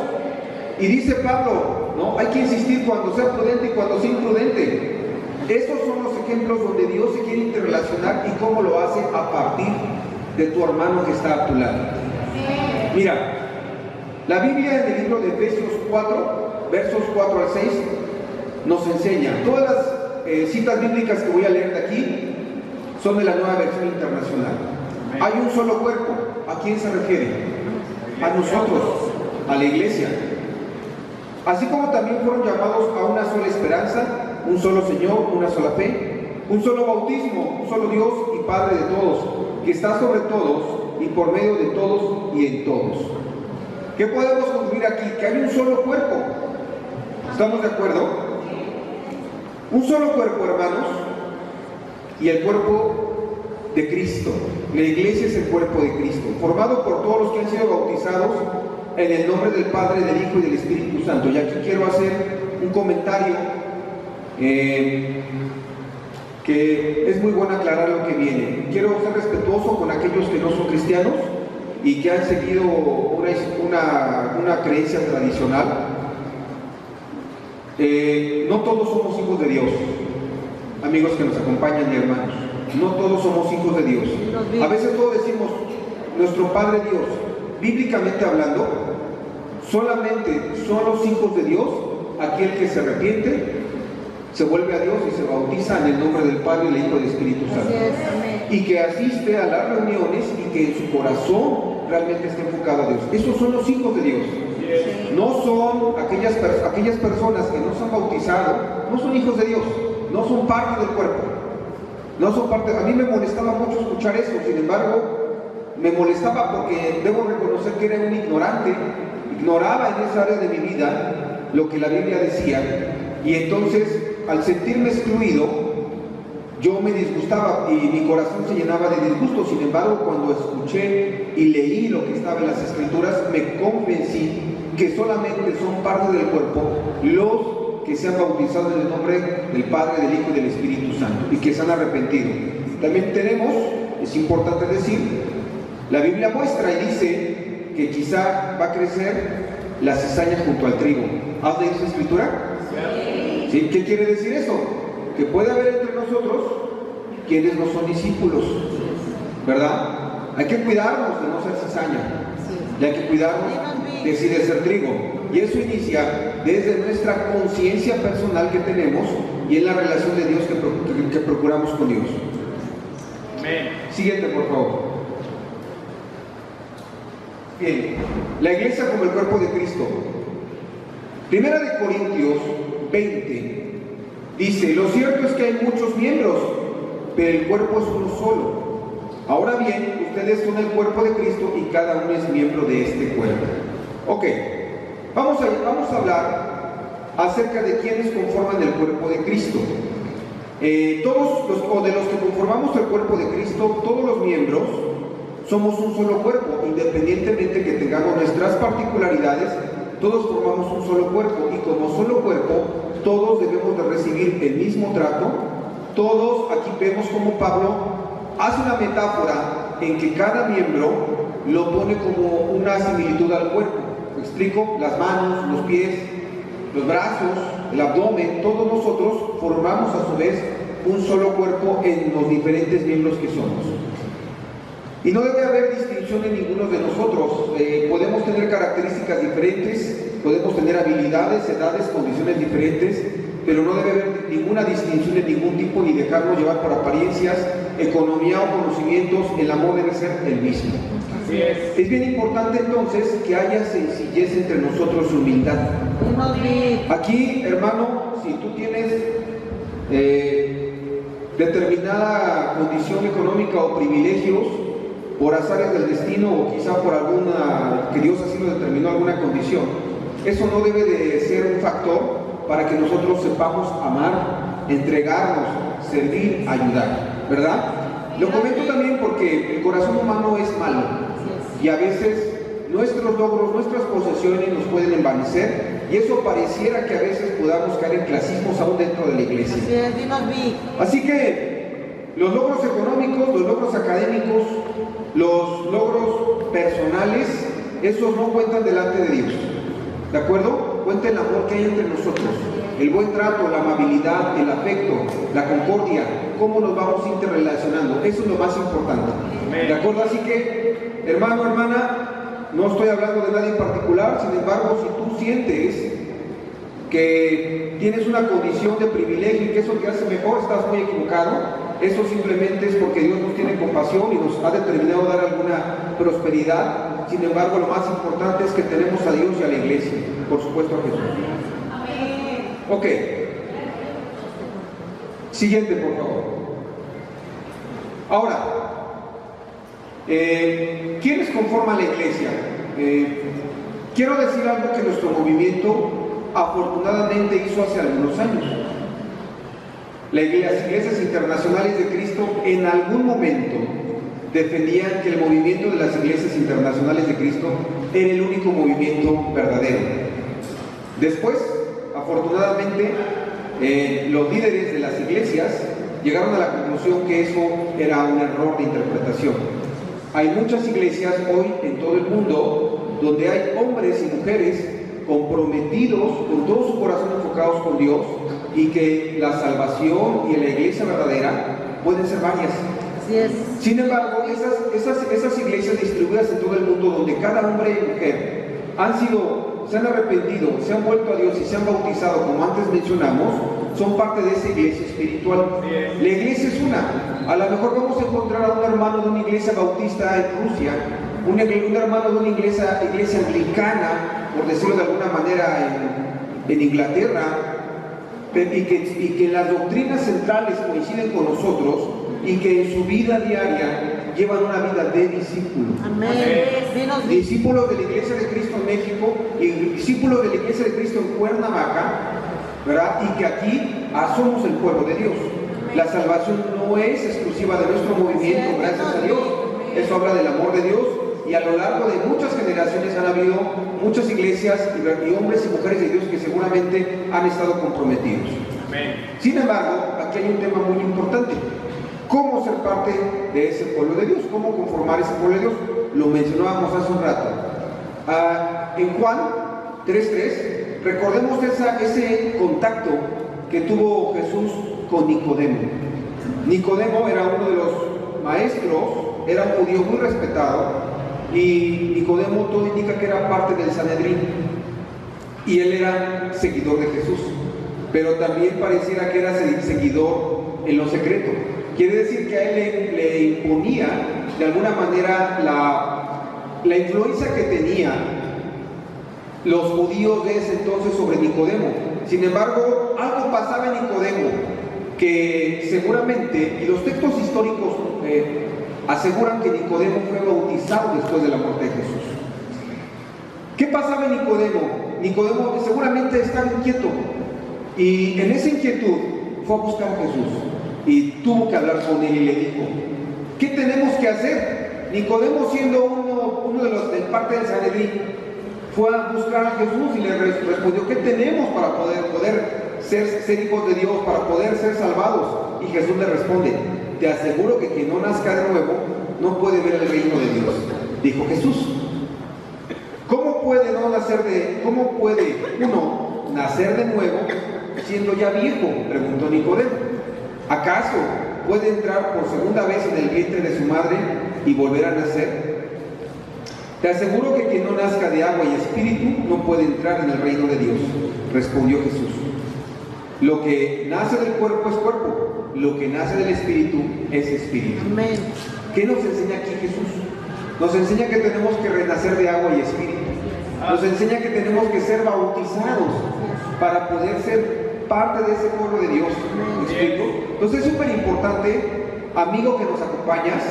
Y dice Pablo, ¿no? Hay que insistir cuando sea prudente y cuando sea imprudente. Esos son los ejemplos donde Dios se quiere interrelacionar y cómo lo hace a partir de tu hermano que está a tu lado. Mira, la Biblia en el libro de Efesios 4, versos 4 al 6, nos enseña. Todas las citas bíblicas que voy a leer de aquí son de la Nueva Versión Internacional. Hay un solo cuerpo. ¿A quién se refiere? A nosotros, a la iglesia. Así como también fueron llamados a una sola esperanza, un solo Señor, una sola fe, un solo bautismo, un solo Dios y Padre de todos, que está sobre todos y por medio de todos y en todos. ¿Qué podemos concluir aquí? Que hay un solo cuerpo. ¿Estamos de acuerdo? Un solo cuerpo, hermanos, y el cuerpo de Cristo. La iglesia es el cuerpo de Cristo, formado por todos los que han sido bautizados en el nombre del Padre, del Hijo y del Espíritu Santo. Y aquí quiero hacer un comentario que es muy bueno aclarar lo que viene. Quiero ser respetuoso con aquellos que no son cristianos y que han seguido una creencia tradicional. No todos somos hijos de Dios, amigos que nos acompañan y hermanos. No todos somos hijos de Dios. A veces todos decimos, nuestro Padre Dios. Bíblicamente hablando, solamente son los hijos de Dios aquel que se arrepiente, se vuelve a Dios y se bautiza en el nombre del Padre, del Hijo y del Espíritu Santo. Y que asiste a las reuniones y que en su corazón realmente está enfocado a Dios. Esos son los hijos de Dios. No son aquellas personas que no se han bautizado, no son hijos de Dios, no son parte del cuerpo. No son parte. A mí me molestaba mucho escuchar eso, sin embargo, me molestaba porque debo reconocer que era un ignorante, ignoraba en esa área de mi vida lo que la Biblia decía, y entonces al sentirme excluido yo me disgustaba y mi corazón se llenaba de disgusto. Sin embargo, cuando escuché y leí lo que estaba en las Escrituras, me convencí que solamente son parte del cuerpo los que se han bautizado en el nombre del Padre, del Hijo y del Espíritu Santo y que se han arrepentido. También tenemos, es importante decir, la Biblia muestra y dice que quizá va a crecer la cizaña junto al trigo. ¿Has leído esa escritura? ¿Sí? ¿Qué quiere decir eso? Que puede haber entre nosotros quienes no son discípulos, ¿verdad? Hay que cuidarnos de no ser cizaña, y hay que cuidarnos de sí de ser trigo. Y eso inicia desde nuestra conciencia personal que tenemos y en la relación de Dios que procuramos con Dios.
Amén.
Siguiente, por favor. Bien, la iglesia como el cuerpo de Cristo. Primera de Corintios 20 dice: lo cierto es que hay muchos miembros, pero el cuerpo es uno solo. Ahora bien, ustedes son el cuerpo de Cristo y cada uno es miembro de este cuerpo. Ok, vamos a hablar acerca de quienes conforman el cuerpo de Cristo. De los que conformamos el cuerpo de Cristo, todos los miembros somos un solo cuerpo, independientemente que tengamos nuestras particularidades, todos formamos un solo cuerpo, y como solo cuerpo, todos debemos de recibir el mismo trato. Todos, aquí vemos como Pablo hace una metáfora en que cada miembro lo pone como una similitud al cuerpo. ¿Me explico? Las manos, los pies, los brazos, el abdomen, todos nosotros formamos a su vez un solo cuerpo en los diferentes miembros que somos. Y no debe haber distinción en ninguno de nosotros. Podemos tener características diferentes, podemos tener habilidades, edades, condiciones diferentes, pero no debe haber ninguna distinción de ningún tipo ni dejarnos llevar por apariencias, economía o conocimientos. El amor debe ser el mismo.
Así es.
Es bien importante entonces que haya sencillez entre nosotros y humildad. Aquí, hermano, si tú tienes determinada condición económica o privilegios por azares del destino o quizá por alguna, que Dios así lo determinó, alguna condición, eso no debe de ser un factor para que nosotros sepamos amar, entregarnos, servir, ayudar, ¿verdad? Lo comento también porque el corazón humano es malo y a veces nuestros logros, nuestras posesiones nos pueden envanecer y eso pareciera que a veces podamos caer en clasismos aún dentro de la iglesia. Así que los logros económicos, los logros académicos, los logros personales, esos no cuentan delante de Dios, ¿de acuerdo? Cuenta el amor que hay entre nosotros, el buen trato, la amabilidad, el afecto, la concordia, cómo nos vamos interrelacionando, eso es lo más importante, ¿de acuerdo? Así que, hermano, hermana, no estoy hablando de nadie en particular, sin embargo, si tú sientes que tienes una condición de privilegio y que eso te hace mejor, estás muy equivocado. Eso simplemente es porque Dios nos tiene compasión y nos ha determinado dar alguna prosperidad. Sin embargo, lo más importante es que tenemos a Dios y a la iglesia, por supuesto a Jesús.
Amén.
Ok. Siguiente, por favor. Ahora, ¿quiénes conforman la iglesia? Quiero decir algo que nuestro movimiento afortunadamente hizo hace algunos años. Las iglesias internacionales de Cristo en algún momento defendían que el movimiento de las iglesias internacionales de Cristo era el único movimiento verdadero. Después, afortunadamente, los líderes de las iglesias llegaron a la conclusión que eso era un error de interpretación. Hay muchas iglesias hoy en todo el mundo donde hay hombres y mujeres comprometidos con todo su corazón, enfocados con Dios, y que la salvación y la iglesia verdadera pueden ser varias.
Así es.
Sin embargo, esas iglesias distribuidas en todo el mundo, donde cada hombre y mujer se han arrepentido, se han vuelto a Dios y se han bautizado, como antes mencionamos, son parte de esa iglesia espiritual. La iglesia es una. A lo mejor vamos a encontrar a un hermano de una iglesia bautista en Rusia, un hermano de una iglesia anglicana, por decirlo de alguna manera, en Inglaterra, y que las doctrinas centrales coinciden con nosotros y que en su vida diaria llevan una vida de discípulo.
Amén.
Discípulos de la Iglesia de Cristo en México y discípulos de la Iglesia de Cristo en Cuernavaca, ¿verdad? Y que aquí somos el pueblo de Dios. La salvación no es exclusiva de nuestro movimiento, gracias a Dios. Eso habla del amor de Dios. Y a lo largo de muchas generaciones han habido muchas iglesias y hombres y mujeres de Dios que seguramente han estado comprometidos.
Amén.
Sin embargo, aquí hay un tema muy importante. ¿Cómo ser parte de ese pueblo de Dios? ¿Cómo conformar ese pueblo de Dios? Lo mencionábamos hace un rato. En Juan 3:3, recordemos ese contacto que tuvo Jesús con Nicodemo. Nicodemo era uno de los maestros, era un judío muy respetado, y Nicodemo todo indica que era parte del Sanedrín y él era seguidor de Jesús, pero también pareciera que era seguidor en lo secreto. Quiere decir que a él le imponía de alguna manera la influencia que tenía los judíos de ese entonces sobre Nicodemo. Sin embargo, algo pasaba en Nicodemo que seguramente, y los textos históricos aseguran que Nicodemo fue bautizado después de la muerte de Jesús. ¿Qué pasaba en Nicodemo? Nicodemo seguramente estaba inquieto y en esa inquietud fue a buscar a Jesús y tuvo que hablar con él y le dijo: ¿qué tenemos que hacer? Nicodemo, siendo uno de los de parte del Sanedrín, fue a buscar a Jesús y le respondió: ¿qué tenemos para poder ser hijos de Dios, para poder ser salvados? Y Jesús le responde: te aseguro que quien no nazca de nuevo no puede ver el reino de Dios. Dijo Jesús. ¿Cómo puede uno nacer de nuevo siendo ya viejo? Preguntó Nicodemo. ¿Acaso puede entrar por segunda vez en el vientre de su madre y volver a nacer? Te aseguro que quien no nazca de agua y espíritu no puede entrar en el reino de Dios, respondió Jesús. Lo que nace del cuerpo es cuerpo, lo que nace del espíritu es espíritu.
Amén.
¿Qué nos enseña aquí Jesús? Nos enseña que tenemos que renacer de agua y espíritu. Nos enseña que tenemos que ser bautizados para poder ser parte de ese pueblo de Dios. ¿Me explico? Entonces es súper importante, amigo que nos acompañas,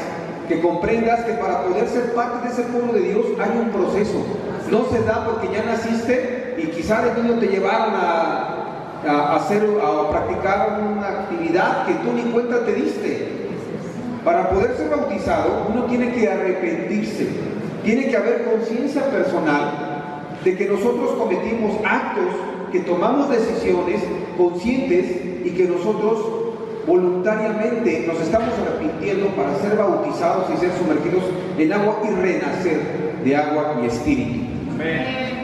que comprendas que para poder ser parte de ese pueblo de Dios hay un proceso. No se da porque ya naciste y quizá de niño te llevaron a practicar una actividad que tú ni cuenta te diste. Para poder ser bautizado, uno tiene que arrepentirse, tiene que haber conciencia personal de que nosotros cometimos actos, que tomamos decisiones conscientes y que nosotros voluntariamente nos estamos arrepintiendo para ser bautizados y ser sumergidos en agua y renacer de agua y espíritu.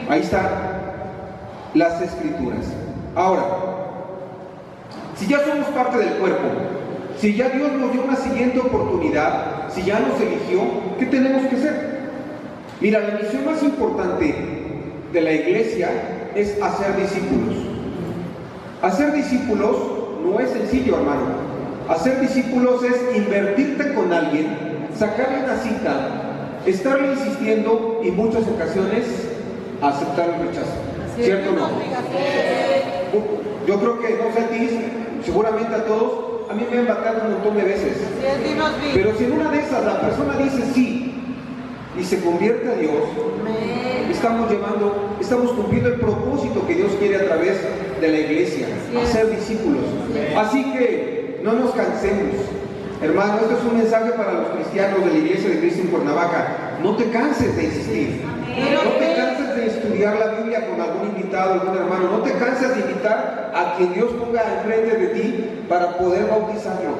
Ahí están las escrituras. Ahora, si ya somos parte del cuerpo, si ya Dios nos dio una siguiente oportunidad, si ya nos eligió, ¿qué tenemos que hacer? Mira, la misión más importante de la iglesia es hacer discípulos. Hacer discípulos no es sencillo, hermano. Hacer discípulos es invertirte con alguien, sacarle una cita, estarle insistiendo y muchas ocasiones aceptar el rechazo. ¿Cierto o no? Yo creo que, no sé a ti, seguramente a todos, a mí me han batallado un montón de veces. Pero si en una de esas la persona dice sí y se convierte a Dios, estamos cumpliendo el propósito que Dios quiere a través de la iglesia, hacer discípulos. Así que no nos cansemos. Hermano, esto es un mensaje para los cristianos de la iglesia de Cristo en Cuernavaca. No te canses de insistir. No te canses de estudiar la Biblia con algún invitado, algún hermano. No te canses de invitar a quien Dios ponga enfrente de ti para poder bautizarlo.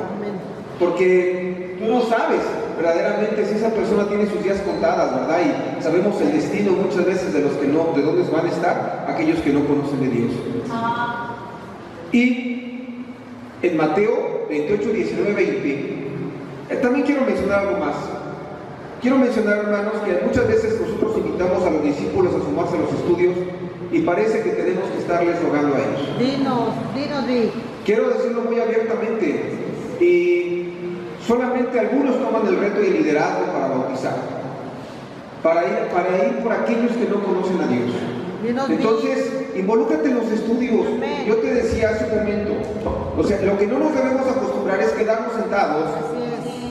Porque tú no sabes verdaderamente si esa persona tiene sus días contadas, ¿verdad? Y sabemos el destino muchas veces de los que no, de dónde van a estar aquellos que no conocen de Dios. Y en Mateo 28, 19, 20, también quiero mencionar algo más. Quiero mencionar, hermanos, que muchas veces nosotros invitamos a los discípulos a sumarse a los estudios y parece que tenemos que estarles rogando a ellos.
Dinos, Di.
Quiero decirlo muy abiertamente, y solamente algunos toman el reto y el liderazgo para bautizar, para ir por aquellos que no conocen a Dios. Entonces, involúcrate en los estudios. Yo te decía hace un momento, o sea, lo que no nos debemos acostumbrar es quedarnos sentados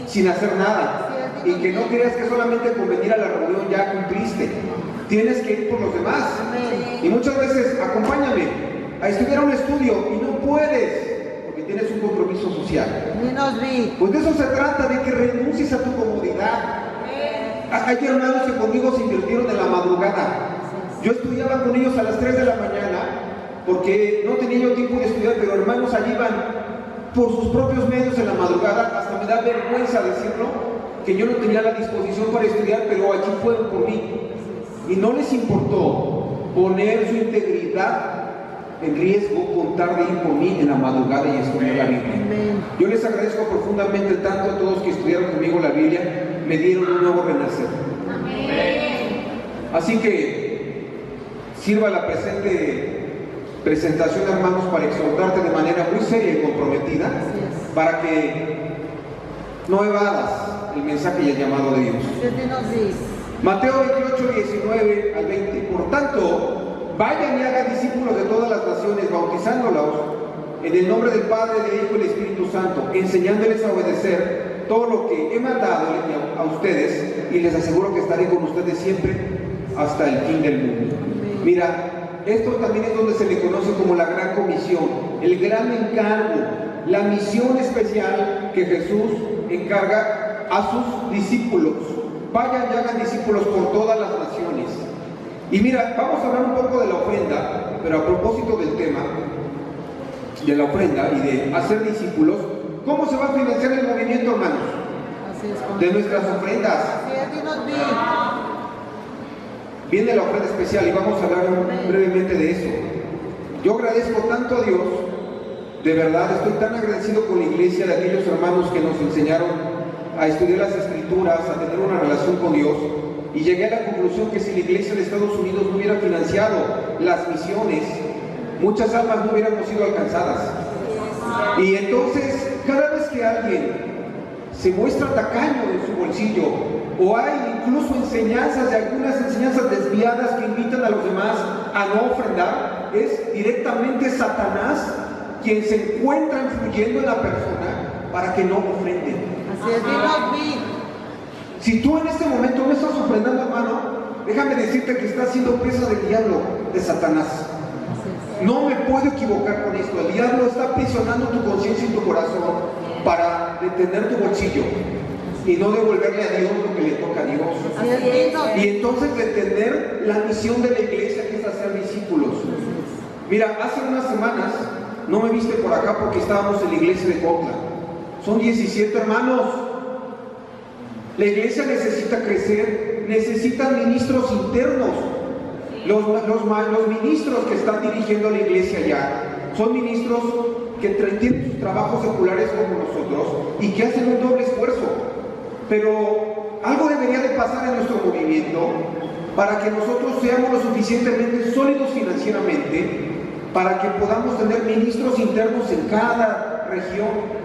sin hacer nada. Y que no creas que solamente con venir a la reunión ya cumpliste. Tienes que ir por los demás. Y muchas veces, acompáñame a estudiar un estudio y no puedes porque tienes un compromiso social. Pues de eso se trata, de que renuncies a tu comodidad. Hay hermanos que conmigo se invirtieron en la madrugada. Yo estudiaba con ellos a las 3 de la mañana porque no tenía yo tiempo de estudiar, pero hermanos allí van por sus propios medios en la madrugada. Hasta me da vergüenza decirlo, que yo no tenía la disposición para estudiar, pero allí fueron por mí. Y no les importó poner su integridad en riesgo con tal de ir por mí en la madrugada y estudiar la Biblia. Yo les agradezco profundamente tanto a todos que estudiaron conmigo la Biblia, me dieron un nuevo renacer. Así que sirva la presentación, hermanos, para exhortarte de manera muy seria y comprometida, para que no evadas el mensaje y el llamado de Dios. Mateo 28, 19 al 20. Por tanto, vayan y hagan discípulos de todas las naciones, bautizándolos en el nombre del Padre, del Hijo y del Espíritu Santo, enseñándoles a obedecer todo lo que he mandado a ustedes, y les aseguro que estaré con ustedes siempre hasta el fin del mundo. Mira, esto también es donde se le conoce como la gran comisión, el gran encargo, la misión especial que Jesús encarga a sus discípulos. Vayan y hagan discípulos por todas las naciones. Y mira, vamos a hablar un poco de la ofrenda, pero a propósito del tema de la ofrenda y de hacer discípulos, ¿cómo se va a financiar el movimiento, hermanos? De nuestras ofrendas. Viene la ofrenda especial y vamos a hablar brevemente de eso. Yo agradezco tanto a Dios, de verdad, estoy tan agradecido con la iglesia, de aquellos hermanos que nos enseñaron a estudiar las Escrituras, a tener una relación con Dios, y llegué a la conclusión que si la iglesia de Estados Unidos no hubiera financiado las misiones muchas almas no hubiéramos sido alcanzadas. Y entonces, cada vez que alguien se muestra tacaño en su bolsillo, o hay incluso enseñanzas, de algunas enseñanzas desviadas que invitan a los demás a no ofrendar, es directamente Satanás quien se encuentra influyendo en la persona para que no ofrende.
Así es, dinos vi.
Si tú en este momento no estás ofrendando, hermano, déjame decirte que estás siendo presa del diablo, de Satanás. No me puedo equivocar con esto. El diablo está aprisionando tu conciencia y tu corazón para detener tu bolsillo y no devolverle a Dios lo que le toca a Dios.
Así es, dinos.
Y entonces detener la misión de la iglesia, que es hacer discípulos. Mira, hace unas semanas no me viste por acá porque estábamos en la iglesia de Cotla. Son 17 hermanos. La iglesia necesita crecer, necesitan ministros internos. Los ministros que están dirigiendo la iglesia ya son ministros que tienen sus trabajos seculares como nosotros y que hacen un doble esfuerzo. Pero algo debería de pasar en nuestro movimiento para que nosotros seamos lo suficientemente sólidos financieramente para que podamos tener ministros internos en cada región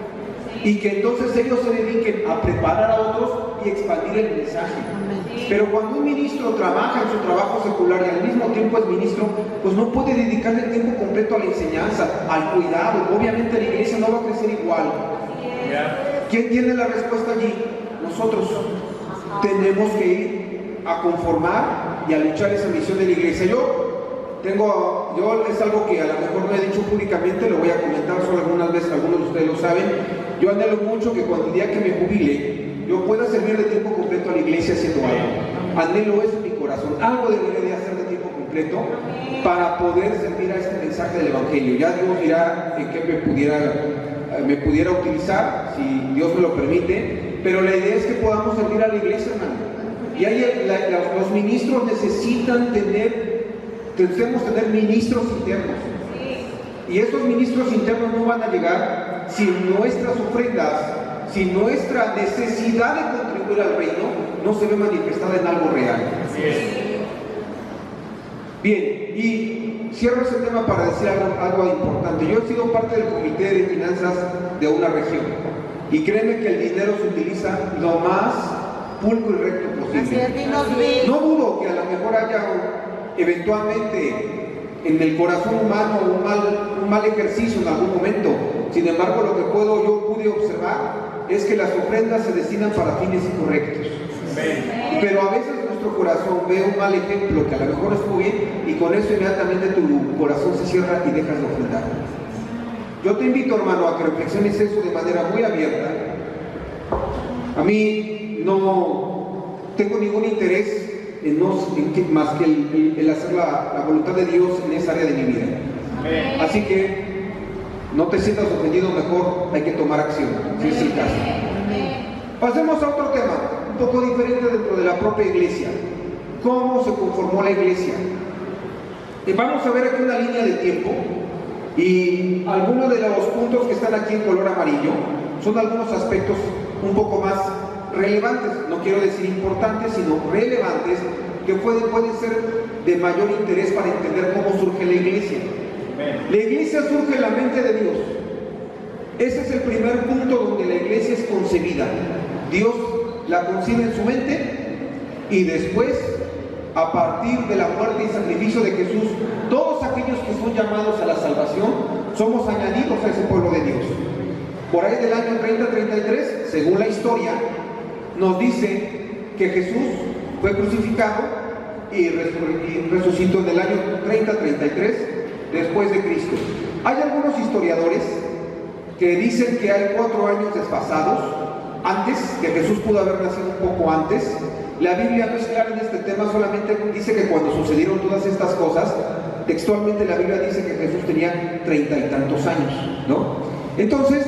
y que entonces ellos se dediquen a preparar a otros y expandir el mensaje. Pero cuando un ministro trabaja en su trabajo secular y al mismo tiempo es ministro, pues no puede dedicarle el tiempo completo a la enseñanza, al cuidado. Obviamente la iglesia no va a crecer igual. ¿Quién tiene la respuesta allí? Nosotros. Tenemos que ir a conformar y a luchar esa misión de la iglesia. Yo es algo que a lo mejor no he dicho públicamente, lo voy a comentar solo algunas veces, algunos de ustedes lo saben. Yo anhelo mucho que cuando el día que me jubile, yo pueda servir de tiempo completo a la iglesia haciendo algo. Anhelo eso en mi corazón. Algo debería de hacer de tiempo completo para poder servir a este mensaje del Evangelio. Ya Dios dirá en qué me pudiera utilizar, si Dios me lo permite, pero la idea es que podamos servir a la iglesia, hermano. Y los ministros debemos tener ministros internos. Y estos ministros internos no van a llegar sin nuestras ofrendas, sin nuestra necesidad de contribuir al reino, no se ve manifestada en algo real. Bien, y cierro ese tema para decir algo importante. Yo he sido parte del comité de finanzas de una región y créeme que el dinero se utiliza lo más pulcro y recto posible. No dudo que a lo mejor haya eventualmente en el corazón humano un mal ejercicio en algún momento. Sin embargo, lo que yo pude observar es que las ofrendas se destinan para fines incorrectos. Pero a veces nuestro corazón ve un mal ejemplo que a lo mejor estuvo bien y con eso inmediatamente tu corazón se cierra y dejas de ofrendar. Yo te invito, hermano, a que reflexiones eso de manera muy abierta. A mí no tengo ningún interés más que el hacer la voluntad de Dios en esa área de mi vida. Así que no te sientas ofendido, mejor hay que tomar acción, si es el caso. Pasemos a otro tema, un poco diferente dentro de la propia iglesia. ¿Cómo se conformó la iglesia? Vamos a ver aquí una línea de tiempo y algunos de los puntos que están aquí en color amarillo son algunos aspectos un poco más relevantes, no quiero decir importantes, sino relevantes, que pueden ser de mayor interés para entender cómo surge la iglesia. La iglesia surge en la mente de Dios. Ese es el primer punto donde la iglesia es concebida. Dios la concibe en su mente y después, a partir de la muerte y sacrificio de Jesús, todos aquellos que son llamados a la salvación somos añadidos a ese pueblo de Dios. Por ahí del año 30-33, según la historia, nos dice que Jesús fue crucificado y resucitó en el año 30-33 después de Cristo. Hay algunos historiadores que dicen que hay 4 años desfasados antes, que Jesús pudo haber nacido un poco antes. La Biblia no es clara en este tema, solamente dice que cuando sucedieron todas estas cosas, textualmente la Biblia dice que Jesús tenía 30 y tantos años, ¿no? Entonces,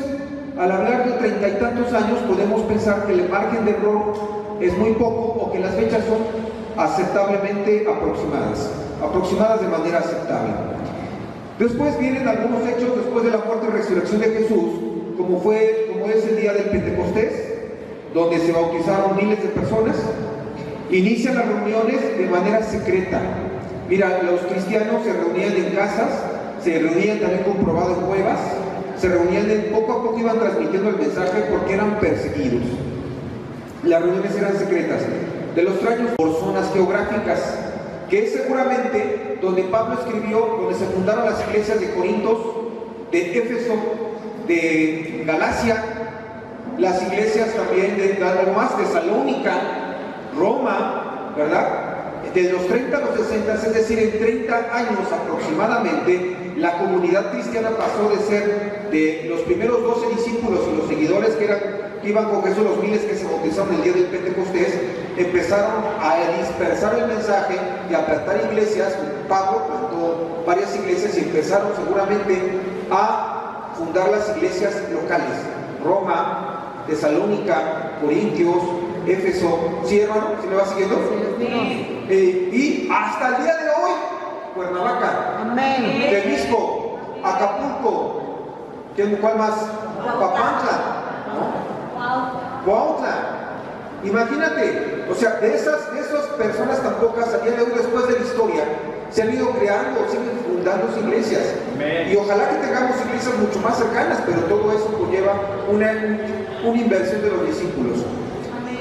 al hablar de 30 y tantos años, podemos pensar que el margen de error es muy poco o que las fechas son aceptablemente aproximadas de manera aceptable. Después vienen algunos hechos después de la muerte y resurrección de Jesús, como es el día del Pentecostés, donde se bautizaron miles de personas. Inician las reuniones de manera secreta. Mira, los cristianos se reunían en casas se reunían también comprobado en cuevas, se reunían, poco a poco iban transmitiendo el mensaje porque eran perseguidos. Las reuniones eran secretas. De los extraños por zonas geográficas, que es seguramente donde Pablo escribió, donde se fundaron las iglesias de Corintos, de Éfeso, de Galacia, las iglesias también de algo más, Tesalónica, Roma, ¿verdad? De los 30 a los 60, es decir, en 30 años aproximadamente, la comunidad cristiana pasó de ser de los primeros 12 discípulos y los seguidores que iban con Jesús, los miles que se bautizaron el día del Pentecostés, empezaron a dispersar el mensaje y a plantar iglesias. Pablo plantó varias iglesias y empezaron seguramente a fundar las iglesias locales: Roma, Tesalónica, Corintios, Éfeso. ¿Sí, hermano? ¿Sí me va siguiendo? Y hasta el día de hoy, Cuernavaca,
Amén.
Temisco, Acapulco, ¿cuál más? Papantla, ¿no? Cuautla. Imagínate, o sea, de esas personas tan pocas, a día de hoy, después de la historia, se han ido creando, siguen fundando iglesias. Y ojalá que tengamos iglesias mucho más cercanas, pero todo eso conlleva una inversión de los discípulos.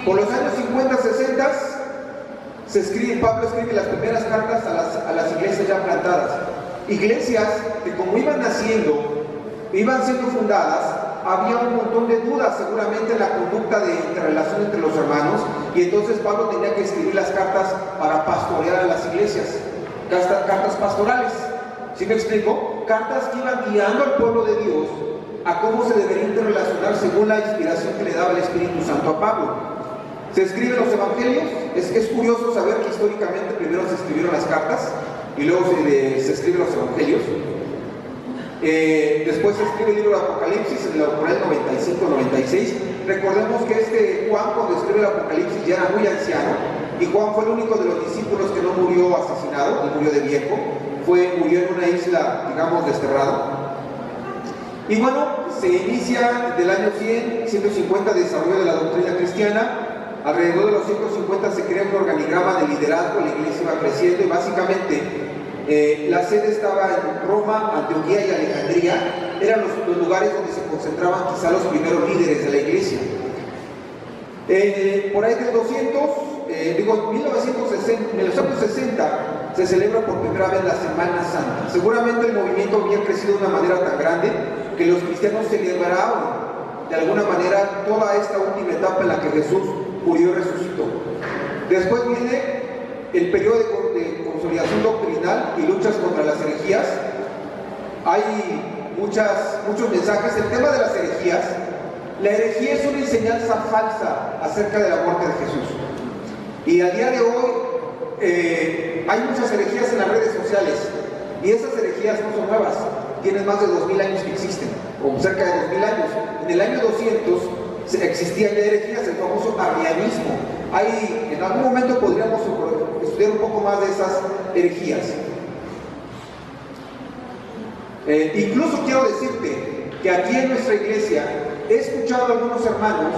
Por los años 50, 60, Pablo escribe las primeras cartas a las iglesias ya plantadas. Iglesias que, como iban naciendo, iban siendo fundadas, había un montón de dudas seguramente en la conducta de relación entre los hermanos, y entonces Pablo tenía que escribir las cartas para pastorear a las iglesias, cartas pastorales. ¿Sí me explico? Cartas que iban guiando al pueblo de Dios a cómo se debería interrelacionar según la inspiración que le daba el Espíritu Santo a Pablo. Se escriben los evangelios. Es curioso saber que históricamente primero se escribieron las cartas y luego se escriben los evangelios. Después se escribe el libro de Apocalipsis por el 95-96. Recordemos que Juan, cuando escribe el Apocalipsis, ya era muy anciano, y Juan fue el único de los discípulos que no murió asesinado, él murió de viejo, murió en una isla, digamos, desterrado. Y bueno, se inicia del año 150 de desarrollo de la doctrina cristiana. Alrededor de los 150 se crea un organigrama de liderazgo, la iglesia iba creciendo, y básicamente la sede estaba en Roma, Antioquía y Alejandría. Eran los lugares donde se concentraban quizá los primeros líderes de la iglesia. Por ahí del 1960 se celebra por primera vez la Semana Santa. Seguramente el movimiento había crecido de una manera tan grande que los cristianos celebraban de alguna manera toda esta última etapa en la que Jesús murió y resucitó. Después viene el periodo de consolidación doctrinal y luchas contra las herejías. Hay muchos mensajes. El tema de las herejías: la herejía es una enseñanza falsa acerca de la muerte de Jesús, y a día de hoy hay muchas herejías en las redes sociales, y esas herejías no son nuevas, tienen más de 2000 años que existen, o cerca de 2000 años. En el año 200 existían ya herejías, el famoso arrianismo. En algún momento podríamos estudiar un poco más de esas herejías. Incluso quiero decirte que aquí en nuestra iglesia he escuchado a algunos hermanos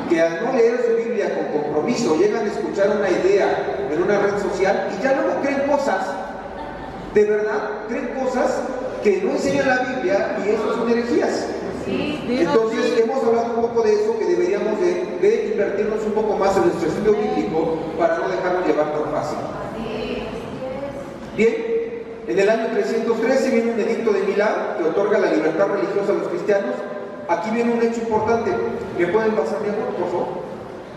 que, al no leer su Biblia con compromiso, llegan a escuchar una idea en una red social y ya luego creen cosas, de verdad, creen cosas que no enseñan la Biblia, y eso son herejías. Entonces hemos hablado un poco de eso, que deberíamos de invertirnos un poco más en nuestro estudio bíblico para no dejarnos llevar tan fácil. Bien, en el año 313 viene un edicto de Milán que otorga la libertad religiosa a los cristianos. Aquí viene un hecho importante. ¿Me pueden pasar, mi amor, por favor?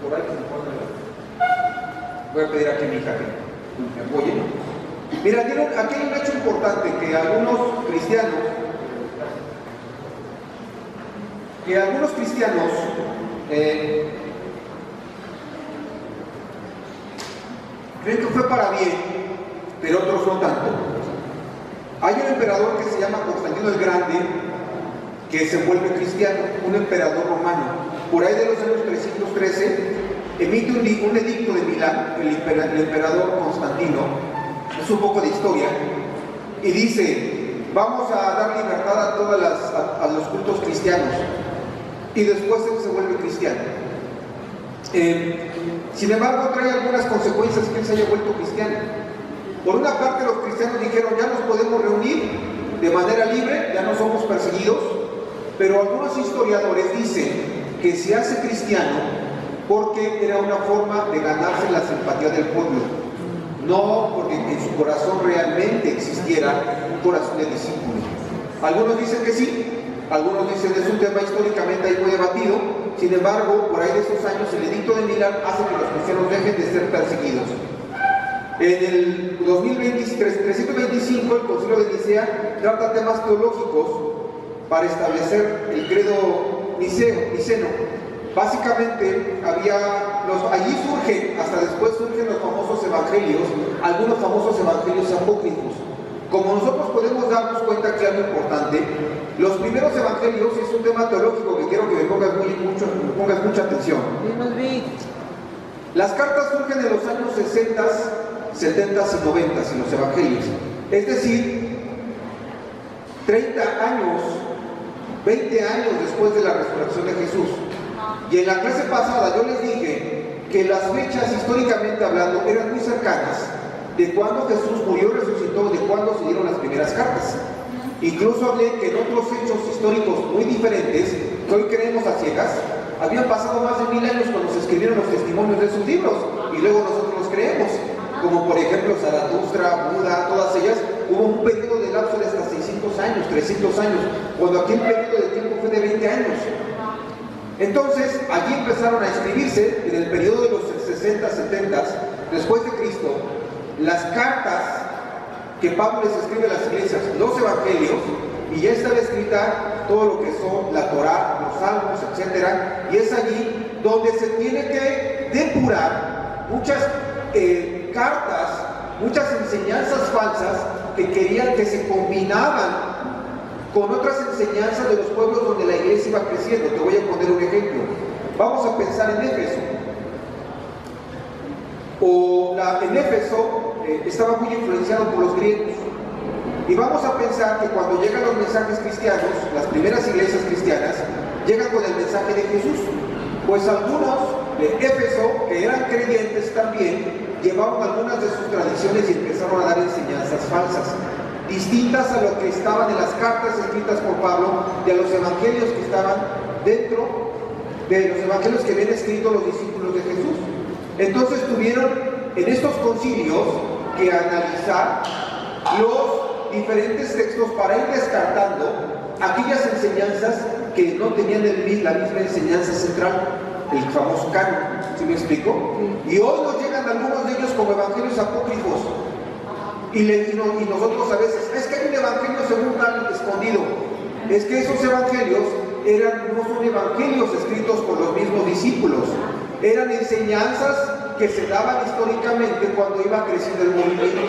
Por ahí que me pongan. Voy a pedir aquí a mi hija que me apoye. Mira, aquí hay un hecho importante: que algunos cristianos creen que fue para bien, pero otros no tanto. Hay un emperador que se llama Constantino el Grande, que se vuelve cristiano, un emperador romano. Por ahí de los años 313 emite un edicto de Milán, el emperador Constantino. Es un poco de historia, y dice: vamos a dar libertad a los cultos cristianos. Y después él se vuelve cristiano. Sin embargo, trae algunas consecuencias que él se haya vuelto cristiano. Por una parte, los cristianos dijeron: ya nos podemos reunir, de manera libre, ya no somos perseguidos, pero algunos historiadores dicen que se hace cristiano porque era una forma de ganarse la simpatía del pueblo, no porque en su corazón realmente existiera un corazón de discípulo. Algunos dicen que sí, algunos dicen que es un tema históricamente ahí muy debatido. Sin embargo, por ahí de esos años el edicto de Milán hace que los cristianos dejen de ser perseguidos. En el 325 el Concilio de Nicea trata temas teológicos para establecer el credo niceno. Básicamente allí surgen, hasta después surgen los famosos evangelios, algunos famosos evangelios apócrifos. Como nosotros podemos darnos cuenta que algo importante, los primeros evangelios es un tema teológico que quiero que me pongas mucha atención. Las cartas surgen en los años 60, 70 y 90 en los evangelios. Es decir, 30 años, 20 años después de la resurrección de Jesús. Y en la clase pasada yo les dije que las fechas históricamente hablando eran muy cercanas de cuando Jesús murió y resucitó, de cuando se dieron las primeras cartas. Incluso hablé que en otros hechos históricos muy diferentes, que hoy creemos a ciegas, habían pasado más de 1000 años cuando se escribieron los testimonios de sus libros, y luego nosotros los creemos, como por ejemplo Zaratustra, Buda, todas ellas. Hubo un periodo de lapso de hasta 600 años, 300 años, cuando aquí el periodo de tiempo fue de 20 años. Entonces, allí empezaron a escribirse, en el periodo de los 60, 70, después de Cristo, las cartas que Pablo les escribe a las iglesias, los evangelios, y ya estaba escrita todo lo que son la Torá, los salmos, etc. Y es allí donde se tiene que depurar muchas cartas, muchas enseñanzas falsas que querían que se combinaban con otras enseñanzas de los pueblos donde la iglesia iba creciendo. Te voy a poner un ejemplo. Vamos a pensar en Éfeso. En Éfeso estaba muy influenciado por los griegos. Y vamos a pensar que cuando llegan los mensajes cristianos, las primeras iglesias cristianas, llegan con el mensaje de Jesús. Pues algunos de Éfeso, que eran creyentes también, llevaban algunas de sus tradiciones y empezaron a dar enseñanzas falsas, distintas a lo que estaban en las cartas escritas por Pablo y a los evangelios que estaban dentro de los evangelios que habían escrito los discípulos de Jesús. Entonces tuvieron en estos concilios que analizar los diferentes textos para ir descartando aquellas enseñanzas que no tenían la misma enseñanza central, el famoso canon. ¿Sí me explico? Y hoy nos llegan algunos de ellos como evangelios apócrifos. Y nosotros a veces, es que hay un evangelio según tal escondido. Es que esos evangelios no son evangelios escritos por los mismos discípulos, eran enseñanzas que se daban históricamente cuando iba creciendo el movimiento.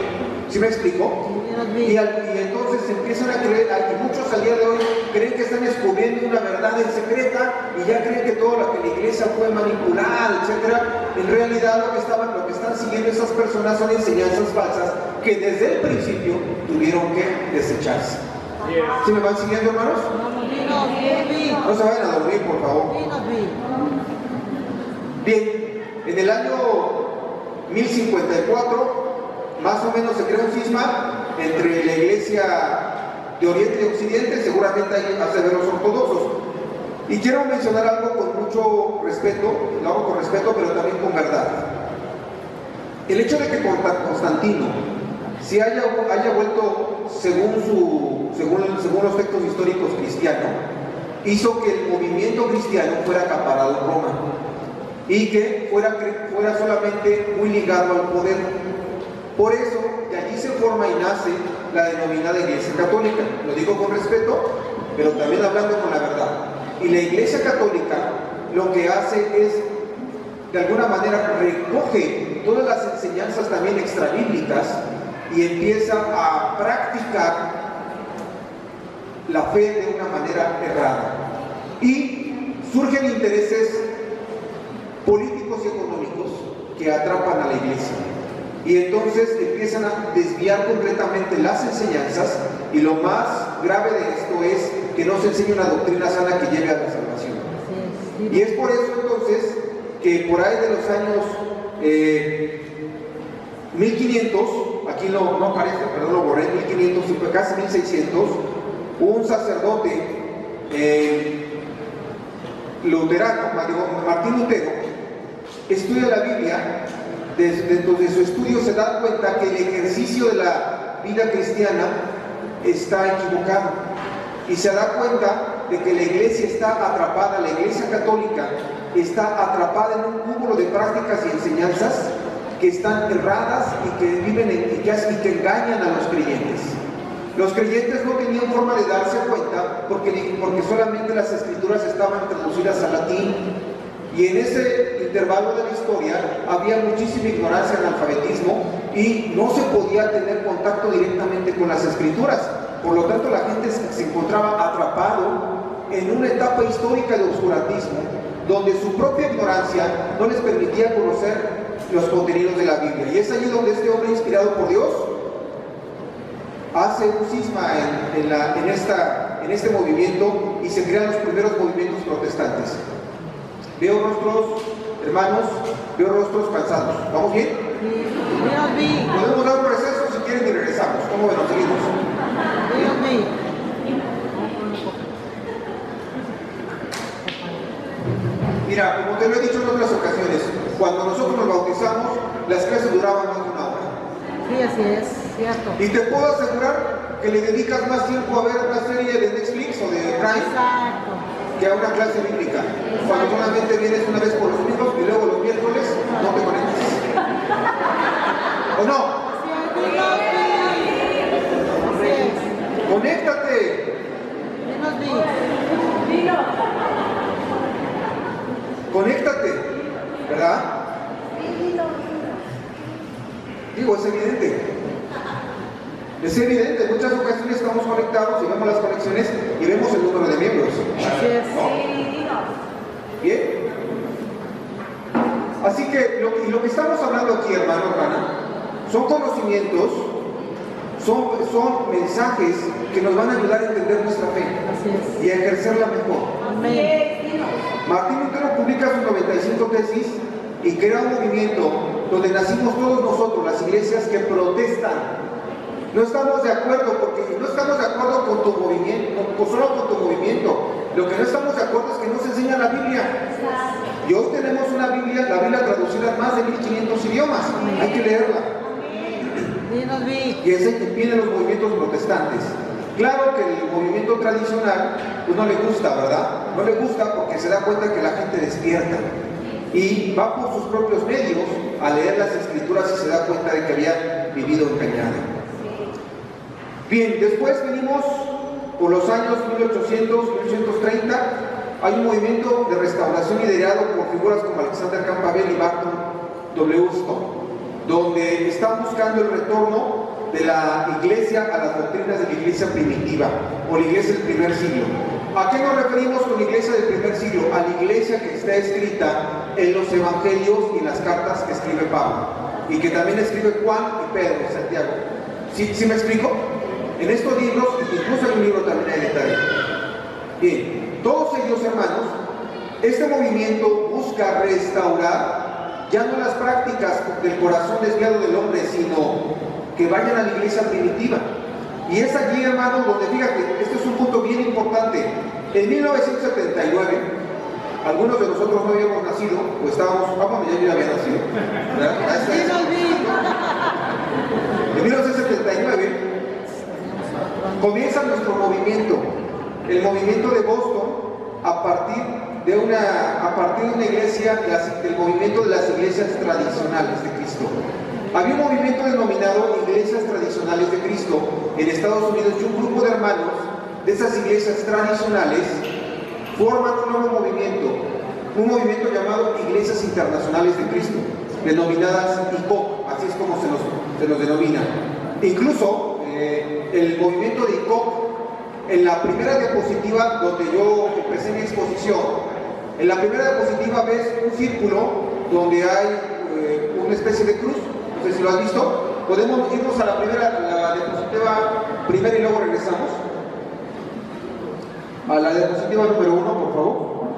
¿Sí me explico? Y entonces empiezan a creer, y muchos al día de hoy creen que están descubriendo una verdad en secreta y ya creen que todo lo que la iglesia fue manipulada, etc. En realidad lo que están siguiendo esas personas son enseñanzas falsas que desde el principio tuvieron que desecharse. ¿Sí me van siguiendo, hermanos? No se vayan a dormir, por favor. Bien, en el año 1054 más o menos se crea un cisma entre la iglesia de Oriente y Occidente, seguramente hay hace ver los ortodoxos. Y quiero mencionar algo con mucho respeto, lo hago con respeto, pero también con verdad. El hecho de que Constantino se haya vuelto, según los textos históricos, cristiano, hizo que el movimiento cristiano fuera acaparado en Roma y que fuera solamente muy ligado al poder. Por eso, de allí se forma y nace la denominada Iglesia Católica. Lo digo con respeto, pero también hablando con la verdad. Y la Iglesia Católica lo que hace es, de alguna manera, recoge todas las enseñanzas también extrabíblicas y empieza a practicar la fe de una manera errada. Y surgen intereses políticos y económicos que atrapan a la Iglesia. Y entonces empiezan a desviar completamente las enseñanzas, y lo más grave de esto es que no se enseña una doctrina sana que lleve a la salvación. Y es por eso entonces que por ahí de los años 1500 aquí no aparece, pero lo borré, 1500, casi 1600, un sacerdote luterano, Martín Lutero, estudia la Biblia. Dentro de su estudio se da cuenta que el ejercicio de la vida cristiana está equivocado y se da cuenta de que la iglesia está atrapada, la iglesia católica está atrapada en un cúmulo de prácticas y enseñanzas que están erradas y que viven y que engañan a los creyentes. Los creyentes no tenían forma de darse cuenta porque solamente las escrituras estaban traducidas al latín, y en ese intervalo de la historia había muchísima ignorancia, analfabetismo, y no se podía tener contacto directamente con las escrituras. Por lo tanto, la gente se encontraba atrapado en una etapa histórica de oscurantismo, donde su propia ignorancia no les permitía conocer los contenidos de la Biblia. Y es allí donde este hombre, inspirado por Dios, hace un cisma en este movimiento y se crean los primeros movimientos protestantes. Veo rostros, hermanos, veo rostros cansados. ¿Vamos bien? Podemos dar un receso si quieren y regresamos. ¿Cómo ven? Seguimos. Mira, como te lo he dicho en otras ocasiones, cuando nosotros nos bautizamos, las clases duraban más de una hora.
Sí, así es, cierto.
Y te puedo asegurar que le dedicas más tiempo a ver una serie de Netflix o de Prime
Exacto.
que a una clase bíblica. Cuando solamente vienes una vez por los domingos y luego los miércoles no te conectas. ¿O no?
Así es.
¡Conéctate! ¡Conéctate! ¿Verdad? Digo, es evidente. Es evidente, en muchas ocasiones estamos conectados y vemos las conexiones y vemos el número de miembros.
Así es.
¿No? ¿Bien? Así que lo que estamos hablando aquí, hermano, hermana, son conocimientos, son mensajes que nos van a ayudar a entender nuestra fe
Así es.
y a ejercerla mejor.
Amén.
Martín Lutero publica sus 95 tesis y crea un movimiento donde nacimos todos nosotros, las iglesias que protestan. No estamos de acuerdo, porque no estamos de acuerdo con tu movimiento, solo con tu movimiento. Lo que no estamos de acuerdo es que no se enseña la Biblia. Y hoy tenemos una Biblia, la Biblia traducida en más de 1500 idiomas. Hay que leerla. Y ese impide los movimientos protestantes. Claro que el movimiento tradicional pues no le gusta, ¿verdad? No le gusta porque se da cuenta que la gente despierta y va por sus propios medios a leer las escrituras y se da cuenta de que había vivido engañado. Bien, después venimos por los años 1800, 1830, hay un movimiento de restauración liderado por figuras como Alexander Campbell y Barton W. Stone, donde están buscando el retorno de la iglesia a las doctrinas de la iglesia primitiva o la iglesia del primer siglo. ¿A qué nos referimos con la iglesia del primer siglo? A la iglesia que está escrita en los evangelios y en las cartas que escribe Pablo y que también escribe Juan y Pedro y Santiago. ¿Sí me explico? En estos libros, incluso en un libro también hay detalle. Bien, todos ellos, hermanos, este movimiento busca restaurar ya no las prácticas del corazón desviado del hombre, sino que vayan a la iglesia primitiva. Y es allí, hermanos, donde, fíjate, este es un punto bien importante. En 1979, algunos de nosotros no habíamos nacido, o estábamos, yo ya había nacido, ¿verdad? En 1979 comienza nuestro movimiento, el movimiento de Boston, a partir de una iglesia, del movimiento de las iglesias tradicionales de Cristo. Había un movimiento denominado Iglesias Tradicionales de Cristo en Estados Unidos, y un grupo de hermanos de esas iglesias tradicionales forman un nuevo movimiento llamado Iglesias Internacionales de Cristo, denominadas ICOC, así es como se nos denomina. Incluso el movimiento de ICOC, en la primera diapositiva donde yo empecé mi exposición, en la primera diapositiva ves un círculo donde hay una especie de cruz. No sé si lo has visto. Podemos irnos a la diapositiva primera y luego regresamos. A la diapositiva número 1, por favor.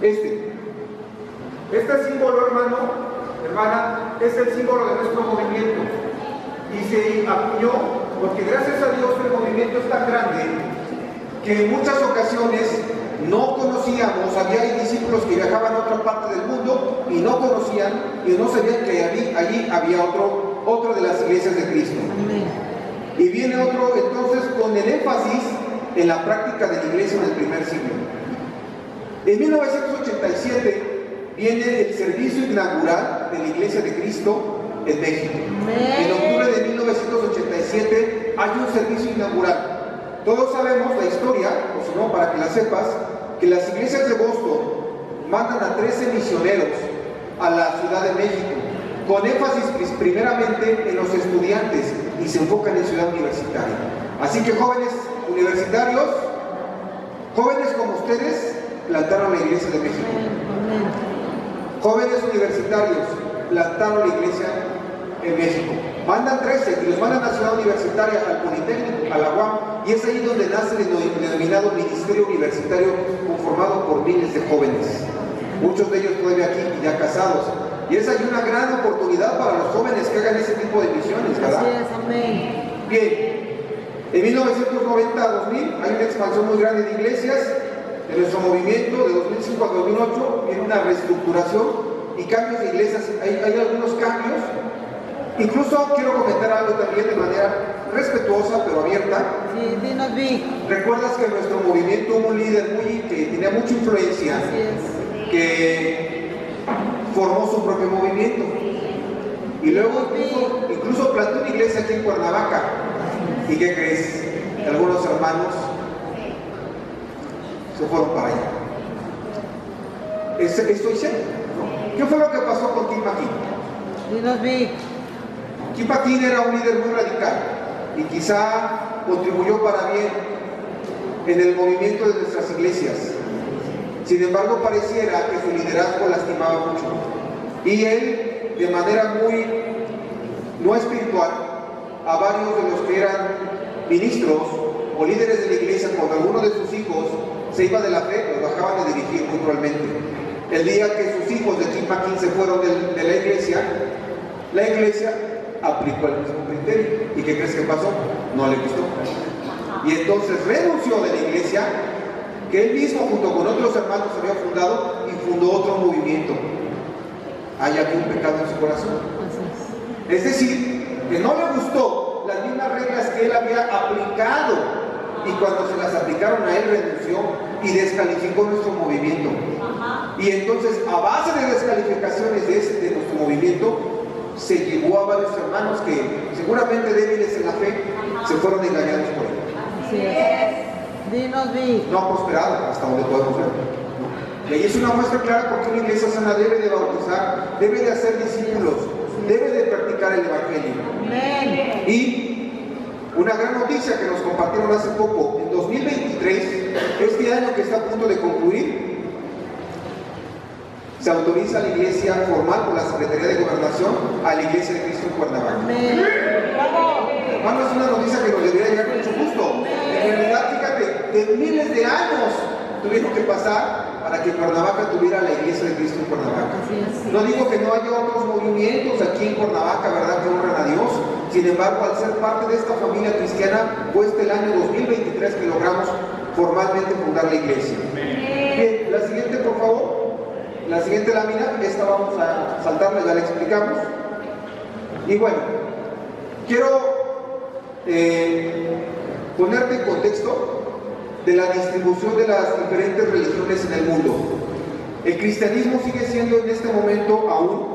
Este símbolo, hermano, hermana, es el símbolo de nuestro movimiento. y se acuñó, porque gracias a Dios el movimiento es tan grande que en muchas ocasiones no conocíamos, había discípulos que viajaban a otra parte del mundo y no conocían y no sabían que allí había otra de las iglesias de Cristo.
Amén.
Y viene otro entonces con el énfasis en la práctica de la iglesia en el primer siglo. En 1987 viene el servicio inaugural de la Iglesia de Cristo en México. En octubre de 1987 hay un servicio inaugural. Todos sabemos la historia, o si no, para que la sepas, que las iglesias de Boston mandan a 13 misioneros a la Ciudad de México, con énfasis primeramente en los estudiantes y se enfocan en Ciudad Universitaria. Así que jóvenes universitarios, jóvenes como ustedes, plantaron la Iglesia de México. Jóvenes universitarios, plantaron la Iglesia en México. Mandan 13 y los mandan a Ciudad Universitaria, al Politécnico, a la UAM, y es ahí donde nace el denominado Ministerio Universitario, conformado por miles de jóvenes, muchos de ellos todavía aquí y ya casados. Y es ahí una gran oportunidad para los jóvenes que hagan ese tipo de misiones, ¿verdad?
Así es, amén.
Bien, en 1990 a 2000 hay una expansión muy grande de iglesias. En nuestro movimiento de 2005 a 2008 viene una reestructuración y cambios de iglesias. Hay algunos cambios. Incluso quiero comentar algo también de manera respetuosa pero abierta.
Sí, dinos, Vi.
¿Recuerdas que en nuestro movimiento hubo un líder que tenía mucha influencia,
Así es.
que formó su propio movimiento? Y luego incluso plantó una iglesia aquí en Cuernavaca. ¿Y qué crees? Algunos hermanos se fueron para allá. ¿Estoy cierto? ¿Qué fue lo que pasó con Kim Paquín?
Dinos, Vi.
Kim Paquín era un líder muy radical y quizá contribuyó para bien en el movimiento de nuestras iglesias. Sin embargo, pareciera que su liderazgo lastimaba mucho. Y él, de manera muy no espiritual, a varios de los que eran ministros o líderes de la iglesia, cuando alguno de sus hijos se iba de la fe, los bajaban a dirigir muy cruelmente. El día que sus hijos de Kim Paquín se fueron de la iglesia aplicó el mismo criterio. ¿Y qué crees que pasó? No le gustó. Y entonces renunció de la iglesia que él mismo junto con otros hermanos había fundado y fundó otro movimiento. Hay aquí un pecado en su corazón. Es decir, que no le gustó las mismas reglas que él había aplicado, y cuando se las aplicaron a él renunció y descalificó nuestro movimiento. Y entonces, a base de descalificaciones de nuestro movimiento, se llevó a varios hermanos que seguramente débiles en la fe se fueron engañados por él.
Así es. Dinos, Vi.
No ha prosperado hasta donde podemos ver. Y ahí es una muestra clara porque una iglesia sana debe de bautizar, debe de hacer discípulos, debe de practicar el evangelio.
Amén.
Y una gran noticia que nos compartieron hace poco, en 2023, este año que está a punto de concluir, se autoriza a la iglesia formal por la Secretaría de Gobernación a la Iglesia de Cristo en Cuernavaca.
Amén.
Hermano, es una noticia que nos debería llegar con mucho gusto. En realidad, fíjate, de miles de años tuvieron que pasar para que Cuernavaca tuviera la Iglesia de Cristo en Cuernavaca.
Así es.
No digo que no haya otros movimientos aquí en Cuernavaca, ¿verdad?, que honran a Dios. Sin embargo, al ser parte de esta familia cristiana, fue el año 2023 que logramos formalmente fundar la iglesia. Bien, la siguiente, por favor. La siguiente lámina, esta vamos a saltarla, ya la explicamos. Y bueno, quiero ponerte en contexto de la distribución de las diferentes religiones en el mundo. El cristianismo sigue siendo en este momento aún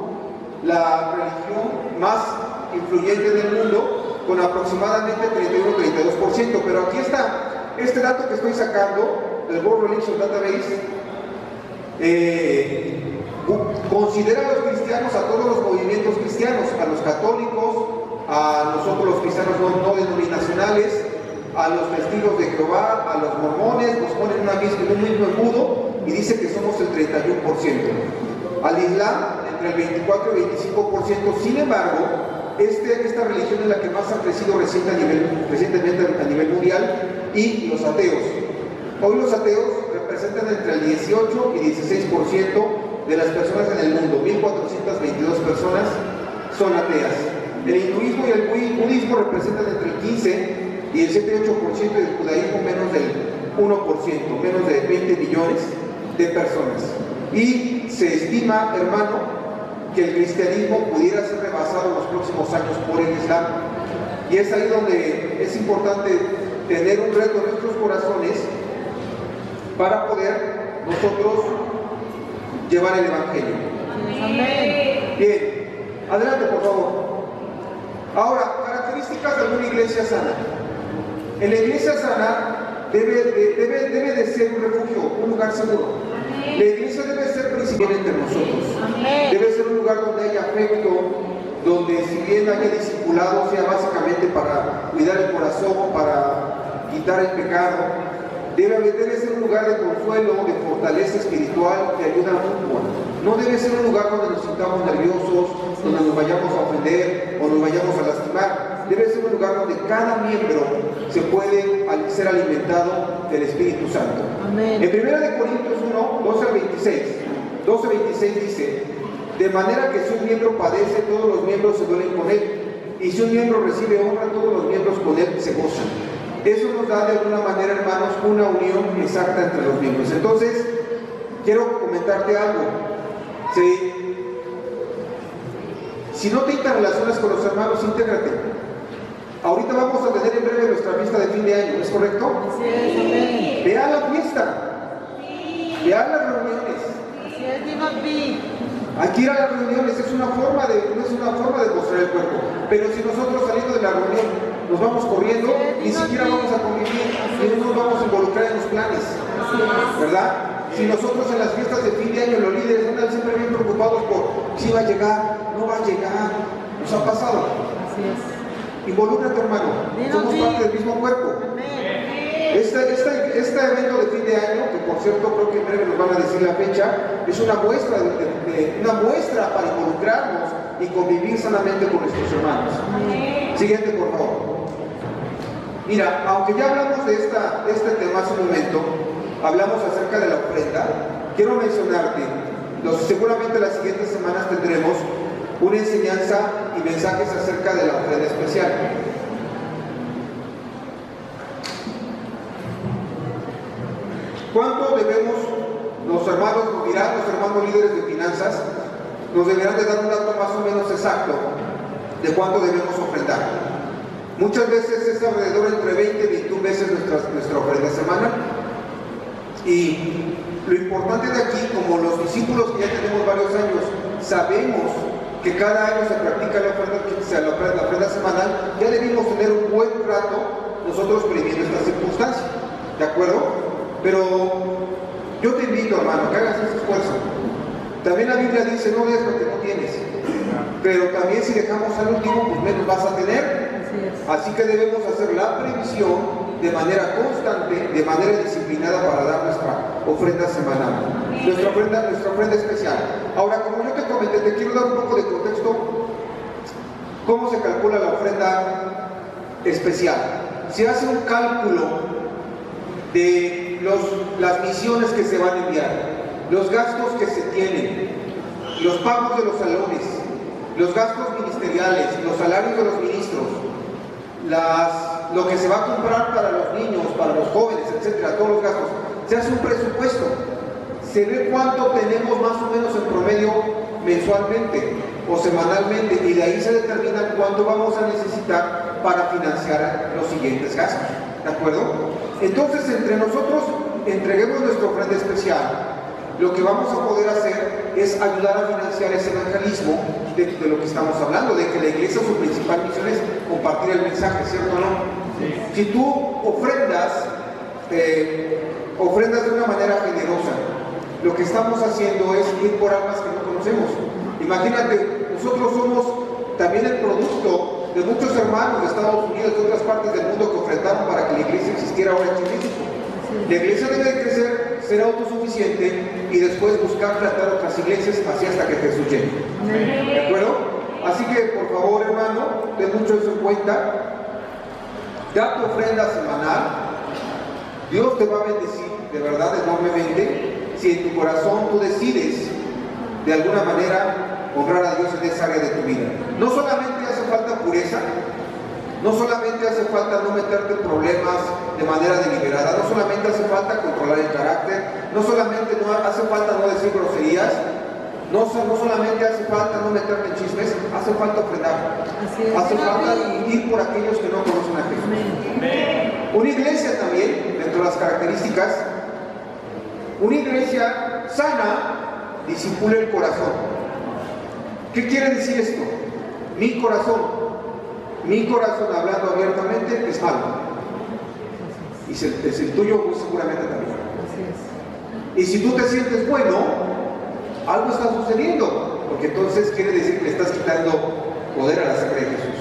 la religión más influyente del mundo, con aproximadamente 31-32%, pero aquí está este dato que estoy sacando del World Religion Database. Considera a los cristianos, a todos los movimientos cristianos, a los católicos, a nosotros los cristianos no denominacionales, a los testigos de Jehová, a los mormones, nos ponen en un mismo embudo y dice que somos el 31%. Al Islam, entre el 24 y 25%. Sin embargo, esta religión es la que más ha crecido recientemente a nivel mundial, y los ateos. Hoy los ateos representan entre el 18 y 16% de las personas en el mundo. 1.422 personas son ateas. El hinduismo y el budismo representan entre el 15 y el 7-8% y el judaísmo menos del 1%, menos de 20 millones de personas. Y se estima, hermano, que el cristianismo pudiera ser rebasado en los próximos años por el Islam. Y es ahí donde es importante tener un reto en nuestros corazones para poder nosotros llevar el Evangelio.
Amén.
Bien, adelante por favor. Ahora, características de una iglesia sana. En la iglesia sana debe de ser un refugio, un lugar seguro. La iglesia debe ser principal entre nosotros. Debe ser un lugar donde haya afecto, donde si bien haya discipulado, sea básicamente para cuidar el corazón, para quitar el pecado. Debe ser un lugar de consuelo, de fortaleza espiritual, de ayuda mutua. No debe ser un lugar donde nos sintamos nerviosos, donde nos vayamos a ofender o nos vayamos a lastimar. Debe ser un lugar donde cada miembro se puede ser alimentado del Espíritu Santo.
Amén.
En 1 Corintios 1, 12-26 dice: de manera que si un miembro padece, todos los miembros se duelen con él, y si un miembro recibe honra, todos los miembros con él se gozan. Eso nos da de alguna manera, hermanos, una unión exacta entre los miembros. Entonces, quiero comentarte algo. Si no te interrelacionas con los hermanos, intégrate. Ahorita vamos a tener en breve nuestra fiesta de fin de año, ¿es correcto?
Así es, amén.
Ve a la fiesta. Ve a las reuniones.
Así es, dinos vi.
Hay que ir a las reuniones, no es una forma de mostrar el cuerpo. Pero si nosotros saliendo de la reunión nos vamos corriendo, ni siquiera vamos a convivir, ni nos vamos a involucrar en los planes, ¿verdad? Si nosotros en las fiestas de fin de año los líderes andan siempre bien preocupados por si va a llegar, no va a llegar, nos ha pasado.
Así es.
Involúcrate, hermano, somos parte del mismo cuerpo.
Amén.
Este evento de fin de año, que por cierto creo que en breve nos van a decir la fecha, es una muestra para involucrarnos y convivir sanamente con nuestros hermanos. Siguiente, por favor. Mira, aunque ya hablamos de este tema hace un momento, hablamos acerca de la ofrenda, quiero mencionarte, seguramente las siguientes semanas tendremos una enseñanza y mensajes acerca de la ofrenda especial. ¿Cuánto debemos, los hermanos líderes de finanzas, nos deberán de dar un dato más o menos exacto de cuánto debemos ofrendar? Muchas veces es alrededor entre 20 y 21 veces nuestra ofrenda semanal. Y lo importante de aquí, como los discípulos que ya tenemos varios años, sabemos que cada año se practica la ofrenda semanal, ya debemos tener un buen rato nosotros previendo esta circunstancia, ¿de acuerdo? Pero yo te invito, hermano, que hagas ese esfuerzo. También la Biblia dice: no des lo que no tienes. Pero también si dejamos al último, pues menos vas a tener. Así que debemos hacer la previsión de manera constante, de manera disciplinada, para dar nuestra ofrenda semanal, nuestra ofrenda especial. Ahora, como yo te comenté, te quiero dar un poco de contexto. ¿Cómo se calcula la ofrenda especial? Se hace un cálculo de las misiones que se van a enviar, los gastos que se tienen, los pagos de los salones, los gastos ministeriales, los salarios de los ministros, lo que se va a comprar para los niños, para los jóvenes, etcétera, todos los gastos. Se hace un presupuesto, se ve cuánto tenemos más o menos en promedio mensualmente o semanalmente, y de ahí se determina cuánto vamos a necesitar para financiar los siguientes gastos, ¿de acuerdo? Entonces, entre nosotros entreguemos nuestra ofrenda especial, lo que vamos a poder hacer es ayudar a financiar ese evangelismo de lo que estamos hablando, de que la iglesia, su principal misión es compartir el mensaje, ¿cierto o no? Sí. Si tú ofrendas de una manera generosa, lo que estamos haciendo es ir por almas que no conocemos. Imagínate, nosotros somos también el producto de muchos hermanos de Estados Unidos, de otras partes del mundo, que ofrendaron para que la iglesia existiera ahora en México. La iglesia debe de crecer, ser autosuficiente y después buscar plantar otras iglesias, así hasta que Jesús llegue. ¿De acuerdo? Así que, por favor, hermano, ten mucho eso en cuenta. Da tu ofrenda semanal. Dios te va a bendecir, de verdad, enormemente, si en tu corazón tú decides, de alguna manera, honrar a Dios en esa área de tu vida. No solamente hace falta pureza. No solamente hace falta no meterte en problemas de manera deliberada, no solamente hace falta controlar el carácter, no solamente hace falta no decir groserías, no solamente hace falta no meterte en chismes, hace falta frenar, hace falta ir por aquellos que no conocen a Jesús. Una iglesia también, dentro de las características, una iglesia sana disipula el corazón. ¿Qué quiere decir esto? Mi corazón, hablando abiertamente, es malo. Y es el tuyo muy seguramente también. Y si tú te sientes bueno, algo está sucediendo, porque entonces quiere decir que le estás quitando poder a la sangre de Jesús.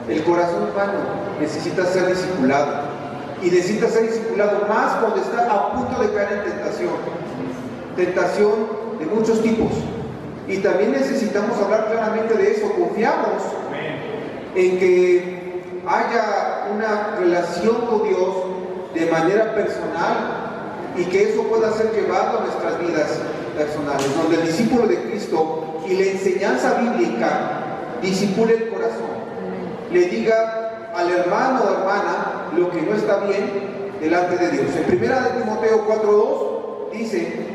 El corazón humano necesita ser discipulado, y necesita ser discipulado más cuando está a punto de caer en tentación de muchos tipos. Y también necesitamos hablar claramente de eso. Confiamos en que haya una relación con Dios de manera personal, y que eso pueda ser llevado a nuestras vidas personales, donde el discípulo de Cristo y la enseñanza bíblica disipule el corazón, le diga al hermano o hermana lo que no está bien delante de Dios. En 1 Timoteo 4:2 dice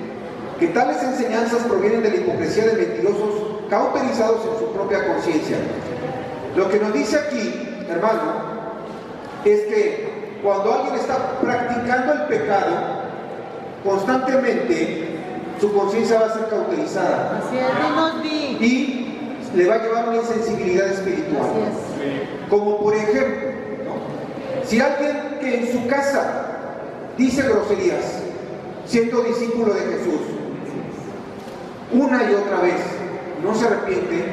que tales enseñanzas provienen de la hipocresía de mentirosos cauterizados en su propia conciencia. Lo que nos dice aquí, hermano, es que cuando alguien está practicando el pecado constantemente, su conciencia va a ser cauterizada.
Así es, dinos vi.
Y le va a llevar una insensibilidad espiritual.
Así es.
Como por ejemplo, ¿no? Si alguien que en su casa dice groserías, siendo discípulo de Jesús, una y otra vez, no se arrepiente,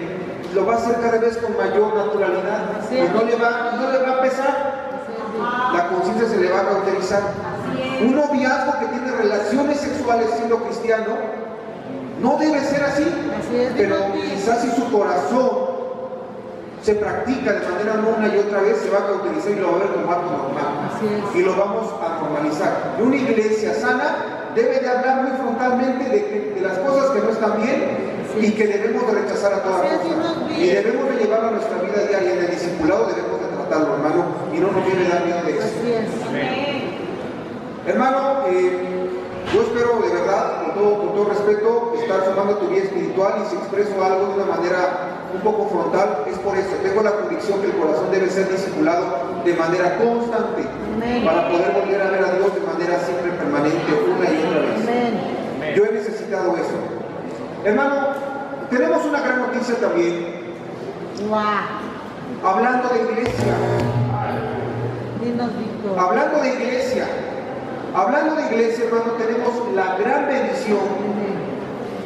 lo va a hacer cada vez con mayor naturalidad.
Así
Y
es.
no le va a pesar. La conciencia se le va a cauterizar. Un noviazgo que tiene relaciones sexuales siendo cristiano no debe ser así.
Así es,
Pero
dinos vi.
quizás si su corazón se practica de manera una y otra vez, se va a cauterizar y lo va a ver como algo normal.
Así es.
Y lo vamos a normalizar. Y una iglesia sana debe de hablar muy frontalmente de las cosas que no están bien, y que debemos de rechazar a toda
Así es,
cosa.
dinos bien.
Y debemos de llevarlo a nuestra vida diaria. En el discipulado debemos de tratarlo, hermano, y no nos debe dar miedo de eso.
Así es.
Hermano, yo espero de verdad, con todo respeto, estar sumando tu vida espiritual, y si expreso algo de una manera un poco frontal, es por eso. Tengo la convicción que el corazón debe ser discipulado de manera constante,
Amén.
para poder volver a ver a Dios de manera siempre permanente, una y otra vez.
Amén.
Yo he necesitado eso. Hermano, tenemos una gran noticia también,
Guau.
hablando de iglesia.
Dinos Víctor.
Hablando de iglesia, hermano, tenemos la gran bendición.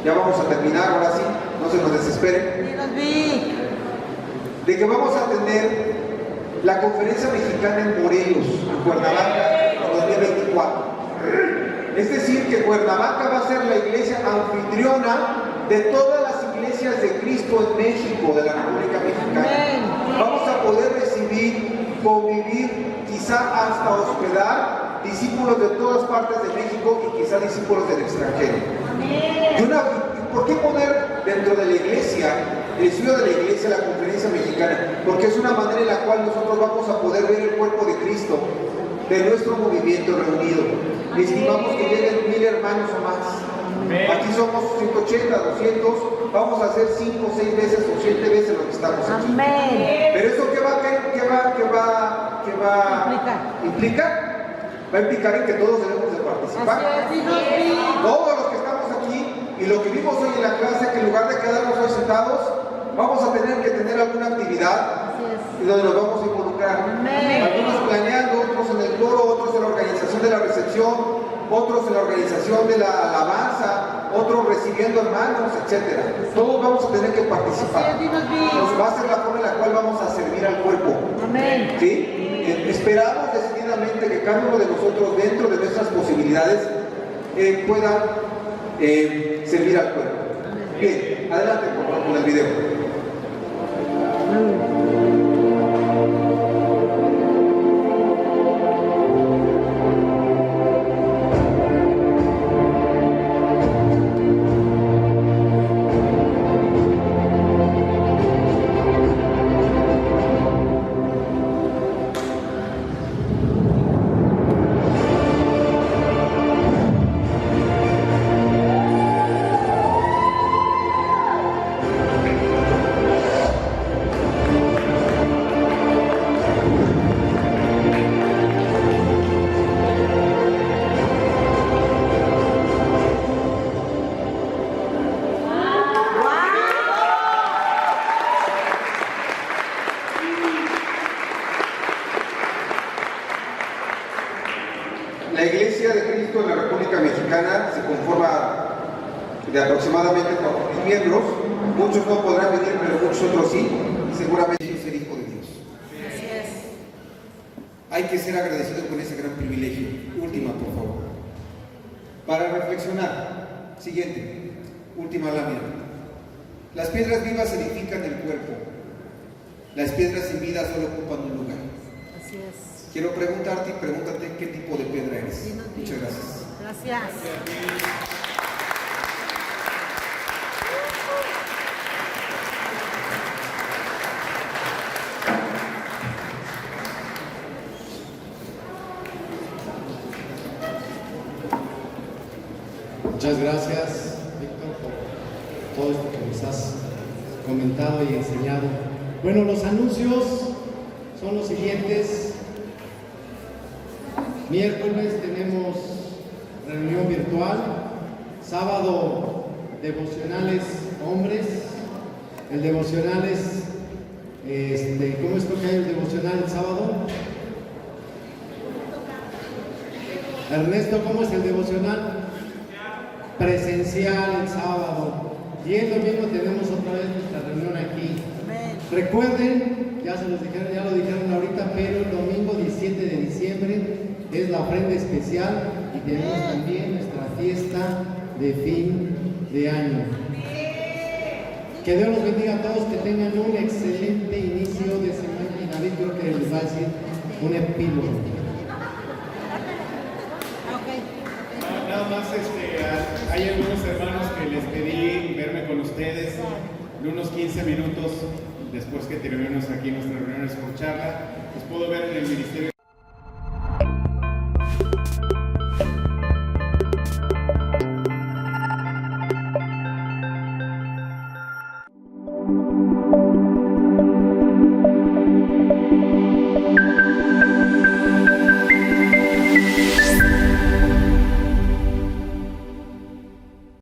Ya vamos a terminar, ahora sí, no se nos desesperen.
Dinos vi.
De que vamos a tener la conferencia mexicana en Morelos, en Cuernavaca, en 2024. Es decir, que Cuernavaca va a ser la iglesia anfitriona de todas las iglesias de Cristo en México, de la República Mexicana.
Amén.
Vamos a poder recibir, convivir, quizá hasta hospedar discípulos de todas partes de México, y quizá discípulos del extranjero. ¿Por qué poner dentro de la iglesia, el estudio de la iglesia, la conferencia mexicana? Porque es una manera en la cual nosotros vamos a poder ver el cuerpo de Cristo, de nuestro movimiento reunido. Estimamos que lleguen 1000 hermanos o más. Aquí somos 180, 200, vamos a hacer 5, 6 veces o 7 veces lo que estamos aquí.
Amén.
Pero eso ¿qué va a implicar? Va a implicar en que todos debemos de participar.
Así es, dinos vi.
Todos los que estamos aquí y lo que vimos hoy en la clase, que en lugar de quedarnos hoy sentados, vamos a tener que tener alguna actividad
Así es.
y donde nos vamos a involucrar.
Amén.
Algunos planeando, otros en el coro, otros en la organización de la recepción, otros en la organización de la alabanza, otros recibiendo hermanos, etc. Todos vamos a tener que participar.
Así es, dinos vi.
Nos va a ser la forma en la cual vamos a servir al cuerpo.
Amén.
¿Sí? Esperamos decididamente que cada uno de nosotros, dentro de nuestras posibilidades, pueda servir al cuerpo. Bien, adelante por favor con el video. La Iglesia de Cristo en la República Mexicana se conforma de aproximadamente 4.000 miembros. Muchos no podrán venir, pero muchos otros sí, y seguramente ser hijo de Dios.
Así es.
Hay que ser agradecido con ese gran privilegio. Última, por favor. Para reflexionar, siguiente, última lámina. Las piedras vivas edifican el cuerpo. Las piedras sin vida solo ocupan un lugar.
Así es.
Quiero preguntarte y pregúntate qué tipo de piedra eres.
Sí, nos dijo.
Muchas gracias.
Gracias.
Muchas gracias, Víctor, por todo esto que nos has comentado y enseñado. Bueno, los anuncios son los siguientes. Miércoles tenemos reunión virtual. Sábado, devocionales hombres. El devocional es, ¿cómo es que hay el devocional el sábado? Ernesto, ¿cómo es el devocional? Presencial el sábado. Y el domingo tenemos otra vez nuestra reunión aquí.
Amén.
Recuerden, ya lo dijeron ahorita, pero el domingo 17 de diciembre es la ofrenda especial y tenemos también nuestra fiesta de fin de año. Que Dios los bendiga a todos, que tengan un excelente inicio de semana. Y David creo que les va a decir un epílogo.
Nada más, hay algunos hermanos que les pedí verme con ustedes de unos 15 minutos después que terminemos aquí nuestras reuniones por charla. Les puedo ver en el ministerio.